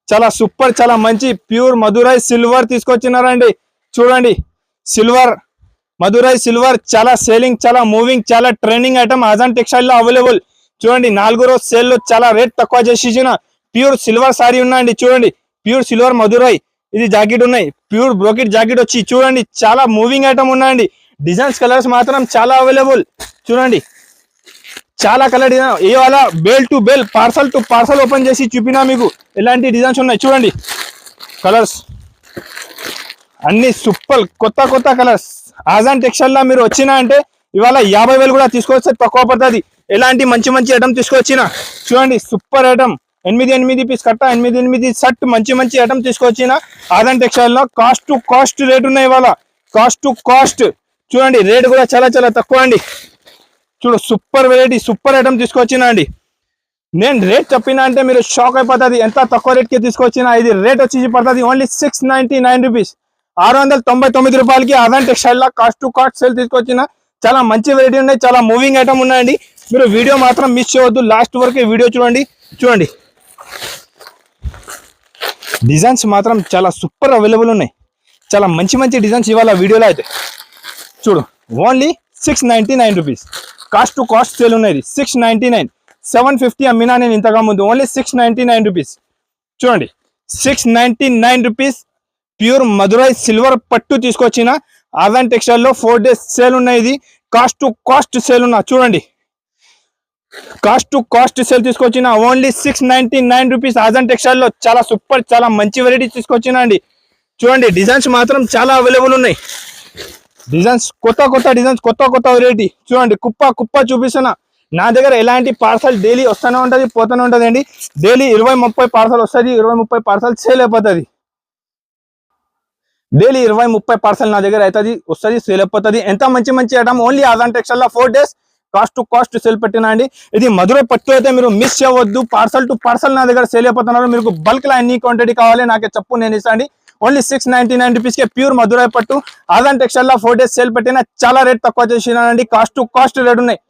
చాలా సూపర్ చాలా మంచి ప్యూర్ మధురై సిల్వర్ తీసుకొచ్చినారండి చూడండి. సిల్వర్ మధురై సిల్వర్ చాలా సేలింగ్, చాలా మూవింగ్, చాలా ట్రెండింగ్ ఐటమ్ ఆదాన్ టెక్స్టైల్ లో అవైలబుల్ చూడండి. 4 రోజు సేల్ లో చాలా రేట్ తక్కువ చేసి ప్యూర్ సిల్వర్ సారీ ఉన్నాయండి చూడండి. ప్యూర్ సిల్వర్ మధురై ఇది జాకెట్ ఉన్నాయి. ప్యూర్ బ్రోకెట్ జాకెట్ వచ్చి చూడండి. చాలా మూవింగ్ ఐటమ్ ఉన్నాయండి. డిజైన్స్ కలర్స్ మాత్రం చాలా అవైలబుల్ చూడండి. చాలా కలర్ డిజైన్. ఇవాళ bale to bale, parcel to parcel open చేసి చూపినా మీకు ఎలాంటి డిజైన్స్ ఉన్నాయి చూడండి. కలర్స్ అన్ని సూపర్ కొత్త కలర్స్. ఆదాన్ టెక్స్టైల్ లా మీరు వచ్చినా అంటే ఇవాళ 50,000 కూడా తీసుకొస్తే తక్కువ పడుతుంది. ఎలాంటి మంచి ఐటమ్ తీసుకొచ్చిన చూడండి. Super item. 8 పీస్ కట్ట, 8 సెట్ మంచి ఐటమ్ తీసుకొచ్చిన ఆదాన్ టెక్స్టైల్ లో. కాస్ట్ టు కాస్ట్ రేట్ ఉన్నాయి ఇవాళ. కాస్ట్ టు కాస్ట్ చూడండి. రేట్ కూడా చాలా తక్కువ అండి. చూడు సూపర్ వెరైటీ, సూపర్ ఐటమ్ తీసుకొచ్చిన అండి. నేను రేట్ చెప్పినా అంటే మీరు షాక్ అయిపోతుంది. ఎంత తక్కువ రేట్కి తీసుకొచ్చిన. ఇది రేట్ వచ్చి పడుతుంది ఓన్లీ 699 రూపీస్, 699 రూపాయలకి ఆదాన్ టెక్స్టైల్ లా కాస్ట్ టు కాస్ట్ సేల్ తీసుకొచ్చిన. చాలా మంచి వెరైటీ ఉన్నాయి. చాలా మూవింగ్ ఐటమ్ ఉన్నాయండి. మీరు వీడియో మాత్రం మిస్ చేయవద్దు. లాస్ట్ వరకు వీడియో చూడండి. డిజైన్స్ మాత్రం చాలా సూపర్ అవైలబుల్ ఉన్నాయి. చాలా మంచి డిజైన్స్ ఇవాళ వీడియోలో అయితే చూడు. Only 699 rupees cost to cost sale ఉన్నాయి. 699, 750 అమ్మినా నేను ఇంతగా ముందు. ఓన్లీ 699 రూపీస్ చూడండి. 699 రూపీస్ ప్యూర్ మధురై సిల్వర్ పట్టు తీసుకొచ్చిన ఆదాన్ టెక్స్టైల్ లో 4 days సేల్ ఉన్నాయి. ఇది కాస్ట్ టు కాస్ట్ సేల్ ఉన్నా చూడండి. కాస్ట్ టు కాస్ట్ సేల్ తీసుకొచ్చిన ఓన్లీ 699 రూపీస్ ఆదాన్ టెక్స్టైల్ లో. చాలా సూపర్ చాలా మంచి వెరైటీ తీసుకొచ్చిన అండి చూడండి. డిజైన్స్ మాత్రం చాలా అవైలబుల్ ఉన్నాయి. డిజైన్స్ కొత్త డిజైన్స్, కొత్త వెరైటీ చూడండి. కుప్ప చూపిస్తున్నా. నా దగ్గర ఎలాంటి పార్సల్ డైలీ వస్తూనే ఉంటుంది పోతూనే ఉంటుంది అండి. డైలీ 20-30 పార్సల్ వస్తుంది, 20-30 పార్సల్ సేల్ అయిపోతుంది. డైలీ 20-30 పార్సల్ నా దగ్గర అవుతుంది, వస్తుంది, సేల్ అయిపోతుంది. ఎంత మంచి మంచి item only Aadhan textile 4 days cost to cost sale పెట్టినా అండి. ఇది మధురై పట్టు అయితే మీరు మిస్ చేయవద్దు. పార్సల్ టు పార్సల్ నా దగ్గర సేల్ అయిపోతున్నారు. మీకు బల్క్ లో ఎన్ని క్వాంటిటీ కావాలి నాకే చెప్పు, నేను ఇస్తాండి. ఓన్లీ 699 రూపీస్ కే ప్యూర్ మధురై పట్టు ఆదాన్ టెక్స్టైల్ 4 days సేల్ పెట్టినా చాలా రేట్ తక్కువ చేసినానండి. కాస్ట్ టు కాస్ట్ రేట్ ఉన్నాయి.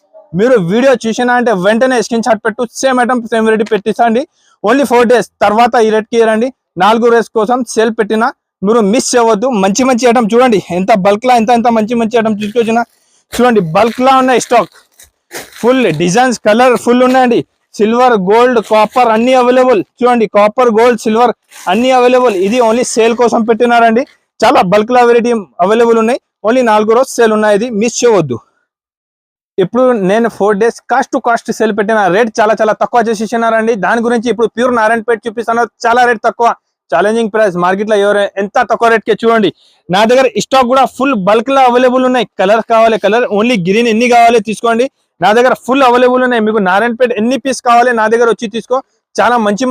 మీరు వీడియో చూసినా అంటే వెంటనే స్క్రీన్ షాట్ పెట్టు, సేమ్ ఐటమ్ సేమ్ రేట్ పెట్టిస్తాండి. ఓన్లీ 4 days తర్వాత ఈ రేట్కి రండి. 4 days కోసం సేల్ పెట్టినా మీరు మిస్ చేయవద్దు. మంచి మంచి ఐటమ్ చూడండి, ఎంత బల్క్ లా ఎంత మంచి మంచి ఐటమ్ తీసుకొచ్చిన చూడండి. బల్క్ లా ఉన్నాయి stock, full designs colour full ఉన్నాయండి. సిల్వర్ గోల్డ్ కాపర్ అన్ని అవైలబుల్. చూడండి కాపర్ గోల్డ్ సిల్వర్ అన్ని అవైలబుల్. ఇది ఓన్లీ సేల్ కోసం పెట్టినారండి. చాలా బల్క్ లా వెరైటీ అవైలబుల్ ఉన్నాయి. ఓన్లీ 4 రోజు సేల్ ఉన్నాయి, ఇది మిస్ చేయవద్దు. ఇప్పుడు నేను 4 days cost to cost sale పెట్టిన రేట్ చాలా చాలా తక్కువ చేసేసినారండి. దాని గురించి ఇప్పుడు ప్యూర్ నారాయణపేట చూపిస్తాను, చాలా రేట్ తక్కువ, ఛాలెంజింగ్ ప్రైస్. మార్కెట్ లో ఎవరు ఎంత తక్కువ రేట్ కే చూడండి. నా దగ్గర స్టాక్ కూడా ఫుల్ బల్క్ లో అవైలబుల్ ఉన్నాయి. కలర్ కావాలి కలర్, ఓన్లీ గ్రీన్ ఎన్ని కావాలి తీసుకోండి. నా దగ్గర ఫుల్ అవైలబుల్ ఉన్నాయి. మీకు నారాయణపేట ఎన్ని పీస్ కావాలి నా దగ్గర వచ్చి తీసుకో. చాలా మంచి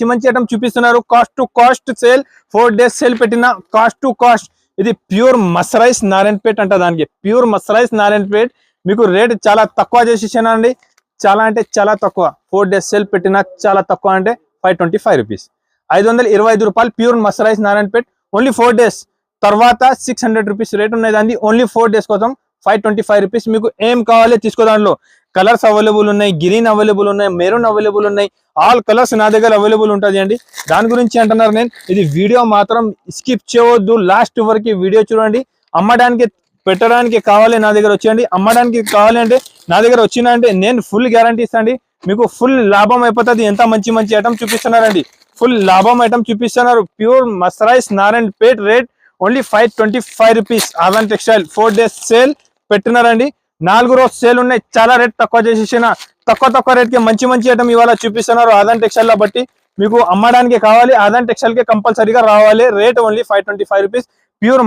మంచి ఐటమ్ చూపిస్తున్నారు. Cost to cost sale 4 days sale పెట్టిన కాస్ట్ టు కాస్ట్. ఇది ప్యూర్ మసరైస్ నారాయణపేట అంట, దానికి ప్యూర్ మసరైస్ నారాయణపేట. మీకు రేట్ చాలా తక్కువ చేసేసానండి, చాలా అంటే చాలా తక్కువ. 4 days సేల్ పెట్టిన చాలా తక్కువ అంటే 525 రూపీస్, 525 రూపాయలు pure mercerised Narayanpet. Only 4 days తర్వాత 600 రూపీస్ రేట్ ఉన్నది అండి. ఓన్లీ 4 days కోసం 525 రూపీస్. మీకు ఏం కావాలి తీసుకో. దాంట్లో కలర్స్ అవైలబుల్ ఉన్నాయి, గ్రీన్ అవైలబుల్ ఉన్నాయి, మెరూన్ అవైలబుల్ ఉన్నాయి. ఆల్ కలర్స్ నా దగ్గర అవైలబుల్ ఉంటుంది అండి. దాని గురించి అంటున్నారు నేను. ఇది వీడియో మాత్రం స్కిప్ చేయవద్దు, లాస్ట్ వరకు వీడియో చూడండి. అమ్మడానికి పెట్టడానికి కావాలి నా దగ్గర వచ్చేయండి. అమ్మడానికి కావాలి అంటే నా దగ్గర వచ్చినా అంటే నేను ఫుల్ గ్యారంటీ ఇస్తాండి. మీకు ఫుల్ లాభం అయిపోతుంది. ఎంత మంచి మంచి ఐటమ్ చూపిస్తున్నారండి, ఫుల్ లాభం ఐటమ్ చూపిస్తున్నారు. Pure mercerised Narayanpet rate only 525 rupees. Aadhan textile 4 days sale పెట్టినారండి. 4 రోజు సేల్ ఉన్నాయి. చాలా రేట్ తక్కువ చేసేసిన తక్కువ రేట్ కి మంచి మంచి ఐటమ్ ఇవాళ చూపిస్తున్నారు ఆదాన్ టెక్స్టైల్ లో. బట్టి మీకు అమ్మడానికి కావాలి ఆదాన్ టెక్స్టైల్ కి కంపల్సరీగా రావాలి. Rate only 525 rupees. Pure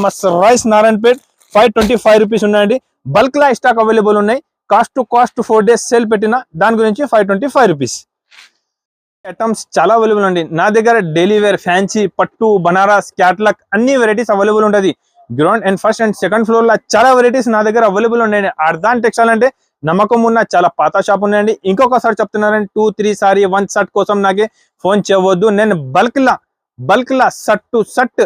mercerised Narayanpet 525 rupees ఉన్నాయండి. బల్క్ లా స్టాక్ అవైలబుల్ ఉన్నాయి. Cost to cost 4 days sale పెట్టిన దాని గురించి 525 రూపీస్. ఐటమ్స్ చాలా అవైలబుల్ అండి నా దగ్గర. డైలీ వేర్, ఫ్యాన్సీ, పట్టు, బనారస్, క్యాట్లాగ్ అన్ని వెరైటీస్ అవైలబుల్ ఉంటుంది. Ground and first and second floor లో చాలా వెరైటీస్ నా దగ్గర అవైలబుల్ ఉన్నాయండి. ఆదాన్ టెక్స్టైల్ అంటే నమ్మకం ఉన్న చాలా పాత షాప్ ఉన్నాయండి. ఇంకొకసారి చెప్తున్నారండి, 2-3 సారీ 1 షర్ట్ కోసం నాకే ఫోన్ చేయవద్దు. నేను bulk law shirt to shirt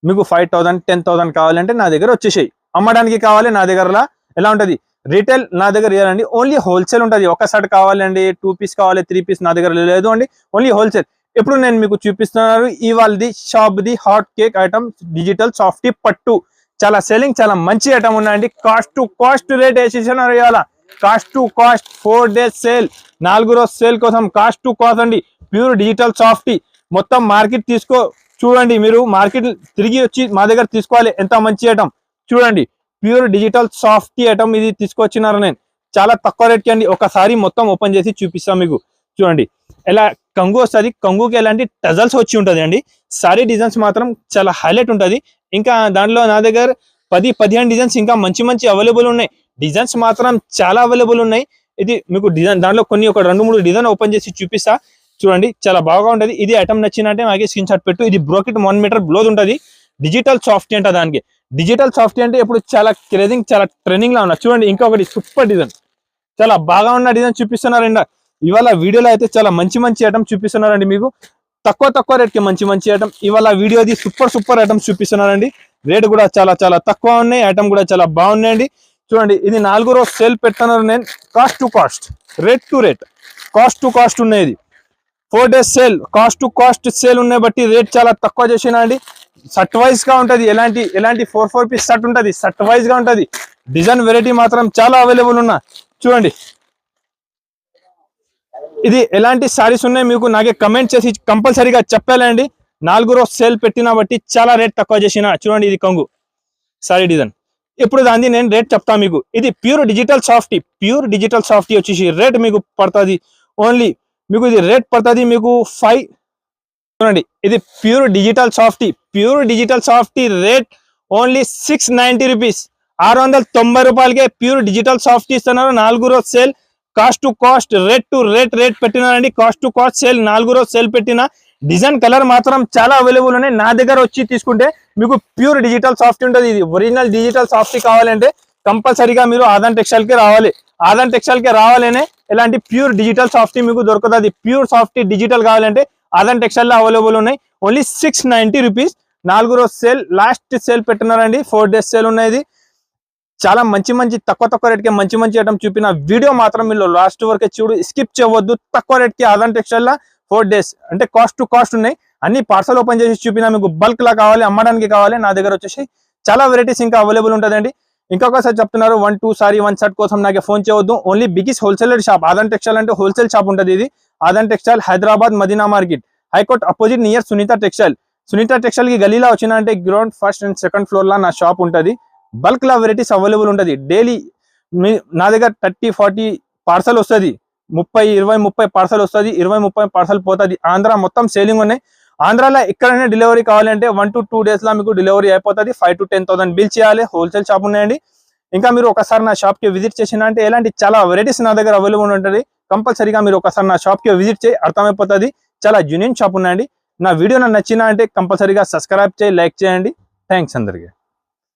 మీకు 5,000-10,000 కావాలంటే నా దగ్గర వచ్చేసాయి. అమ్మడానికి కావాలి నా దగ్గర ఎలా ఉంటది, రీటైల్ నా దగ్గర ఇవ్వాలండి. ఓన్లీ హోల్సేల్ ఉంటుంది. ఒక షర్ట్ కావాలండి, 2 పీస్ కావాలి, 3 పీస్ నా దగ్గర లేదు అండి. Only wholesale. ఇప్పుడు నేను మీకు చూపిస్తున్నారు ఇవాళది shop the hot cake item digital softy పట్టు. చాలా సెల్లింగ్, చాలా మంచి ఐటమ్ ఉన్నాయండి. కాస్ట్ టు కాస్ట్ రేట్ వేసేసినారు ఇవాళ. Cost to cost 4 days sale, 4 రోజు సేల్ కోసం కాస్ట్ టు కాస్ట్ అండి. Pure digital softy. మొత్తం మార్కెట్ తీసుకో చూడండి. మీరు మార్కెట్ తిరిగి వచ్చి మా దగ్గర తీసుకోవాలి. ఎంత మంచి ఐటమ్ చూడండి. ప్యూర్ డిజిటల్ సాఫ్టీ ఐటమ్ ఇది తీసుకొచ్చినారు నేను. చాలా తక్కువ రేట్కి అండి. ఒకసారి మొత్తం ఓపెన్ చేసి చూపిస్తాం మీకు. చూడండి ఎలా కంగు వస్తుంది. కంగుకి ఎలాంటి టజల్స్ వచ్చి ఉంటుంది అండి. సారీ డిజైన్స్ మాత్రం చాలా హైలైట్ ఉంటుంది. ఇంకా దాంట్లో నా దగ్గర 10-15 డిజైన్స్ ఇంకా మంచి అవైలబుల్ ఉన్నాయి. డిజైన్స్ మాత్రం చాలా అవైలబుల్ ఉన్నాయి. ఇది మీకు డిజైన్ దాంట్లో ఒక 2-3 డిజైన్ ఓపెన్ చేసి చూపిస్తా. చూడండి చాలా బాగా ఉంటుంది. ఇది ఐటమ్ నచ్చినట్టే మాకే స్క్రీన్ షాట్ పెట్టు. ఇది బ్రోకెట్ 1 మీటర్ బ్లౌజ్ ఉంటుంది. డిజిటల్ సాఫ్టీ అంట దానికి. డిజిటల్ సాఫ్టీ అంటే ఇప్పుడు చాలా క్రేజింగ్, చాలా ట్రెండింగ్ లా ఉన్నారు. చూడండి ఇంకొకటి సూపర్ డిజైన్, చాలా బాగా ఉన్న డిజైన్ చూపిస్తున్నారండి ఇవాళ వీడియోలో. అయితే చాలా మంచి ఐటమ్ చూపిస్తున్నారండి మీకు. తక్కువ రేట్ కి మంచి ఐటమ్ ఇవాళ వీడియోది సూపర్ ఐటమ్స్ చూపిస్తున్నారండి. రేట్ కూడా చాలా తక్కువ ఉన్నాయి. ఐటమ్ కూడా చాలా బాగున్నాయండి. చూడండి ఇది 4 రోజు సేల్ పెడుతున్నారు నేను. Cost to cost, rate to rate, cost to cost ఉన్నాయి. ఇది 4 days sale, cost to cost sale ఉన్నాయి. బట్టి రేట్ చాలా తక్కువ చేసినా అండి. షర్ట్ వైజ్ గా ఉంటది. ఎలాంటి 4 పీస్ షర్ట్ ఉంటది, షర్ట్ వైజ్ గా ఉంటది. డిజైన్ వెరైటీ మాత్రం చాలా అవైలబుల్ ఉన్నా. చూడండి ఇది ఎలాంటి సారీస్ ఉన్నాయి మీకు నాకే కమెంట్ చేసి కంపల్సరీగా చెప్పాలండి. 4 రోజు సేల్ పెట్టినా బట్టి చాలా రేట్ తక్కువ చేసిన. చూడండి ఇది కొంగు సారీ డిజైన్. ఇప్పుడు దాన్ని నేను రేట్ చెప్తాను మీకు. ఇది ప్యూర్ డిజిటల్ సాఫ్టీ వచ్చేసి రేట్ మీకు పడుతుంది ఓన్లీ మీకు ఇది రేట్ పడుతుంది మీకు 5. చూడండి ఇది pure digital softy rate only 690 rupees. 690 రూపాయలకే ప్యూర్ డిజిటల్ సాఫ్ట్ ఇస్తున్నారు. 4 రోజు sale, cost to cost, rate పెట్టినారండి. కాస్ట్ టు కాస్ట్ సేల్, 4 రోజు సేల్ పెట్టిన. డిజైన్ కలర్ మాత్రం చాలా అవైలబుల్ ఉన్నాయి. నా దగ్గర వచ్చి తీసుకుంటే మీకు ప్యూర్ డిజిటల్ సాఫ్ట్ ఉంటుంది. ఇది ఒరిజినల్ డిజిటల్ సాఫ్ట్ కావాలంటే కంపల్సరీగా మీరు ఆదాన్ టెక్స్టైల్ కి రావాలి. ఆదాన్ టెక్స్టైల్ కి రావాలనే ఇలాంటి ప్యూర్ డిజిటల్ సాఫ్ట్ మీకు దొరుకుతుంది. ప్యూర్ సాఫ్ట్ డిజిటల్ కావాలంటే ఆదాన్ టెక్స్టైల్ లో అవైలబుల్ ఉన్నాయి. Only 690 rupees. 4 రోజు సేల్, లాస్ట్ సేల్ పెట్టినారండి. 4 డేస్ సేల్ ఉన్నాయి. చాలా మంచి తక్కువ రేట్ కి మంచి ఐటమ్ చూపిన వీడియో మాత్రం మీరు లాస్ట్ వరకే చూడు, స్కిప్ చేయవద్దు. తక్కువ రేట్ కి ఆదాన్ టెక్స్టైల్ లా 4 డేస్ అంటే కాస్ట్ టు కాస్ట్ ఉన్నాయి. అన్ని పార్సల్ ఓపెన్ చేసి చూపిన. మీకు బల్క్ లా కావాలి, అమ్మడానికి కావాలి, నా దగ్గర వచ్చేసి చాలా వెరైటీస్ ఇంకా అవైలబుల్ ఉంటుందండి. ఇంకొకసారి చెప్తున్నారు, 1-2 సారీ 1 షర్ట్ కోసం నాకు ఫోన్ చేయవద్దు. Only biggest wholesaler shop Adan textile అంటే హోల్సేల్ షాప్ ఉంటుంది. ఇది Adan textile, Hyderabad Madina market, high court opposite near Sunitha textile. Sunitha textile కి గలీలా వచ్చిన అంటే ground first and second floor లా నా షాప్ ఉంటుంది. బల్క్ లా వెరైటీస్ అవైలబుల్ ఉంటుంది. డైలీ నా దగ్గర 30-40 పార్సల్ వస్తుంది. 30 పార్సల్ వస్తుంది. 20-30 పార్సల్ పోతుంది. ఆంధ్ర మొత్తం సేలింగ్ ఉన్నాయి. ఆంధ్రాలో ఎక్కడైనా డెలివరీ కావాలంటే 1-2 డేస్ లా మీకు డెలివరీ అయిపోతుంది. 5,000 to 10,000 బిల్ చేయాలి. హోల్సేల్ షాప్ ఉన్నాయండి. ఇంకా మీరు ఒకసారి నా షాప్ కి విజిట్ చేసిన అంటే ఎలాంటి చాలా వెరైటీస్ నా దగ్గర అవైలబుల్ ఉంటుంది. కంపల్సరీగా మీరు ఒకసారి నా షాప్ కి విజిట్ చేయి, అర్థమైపోతుంది. చాలా జెన్యూన్ షాప్ ఉన్నాయండి. నా వీడియో నచ్చిన అంటే కంపల్సరీగా సబ్స్క్రైబ్ చేయి, లైక్ చేయండి. థ్యాంక్స్ అందరికీ.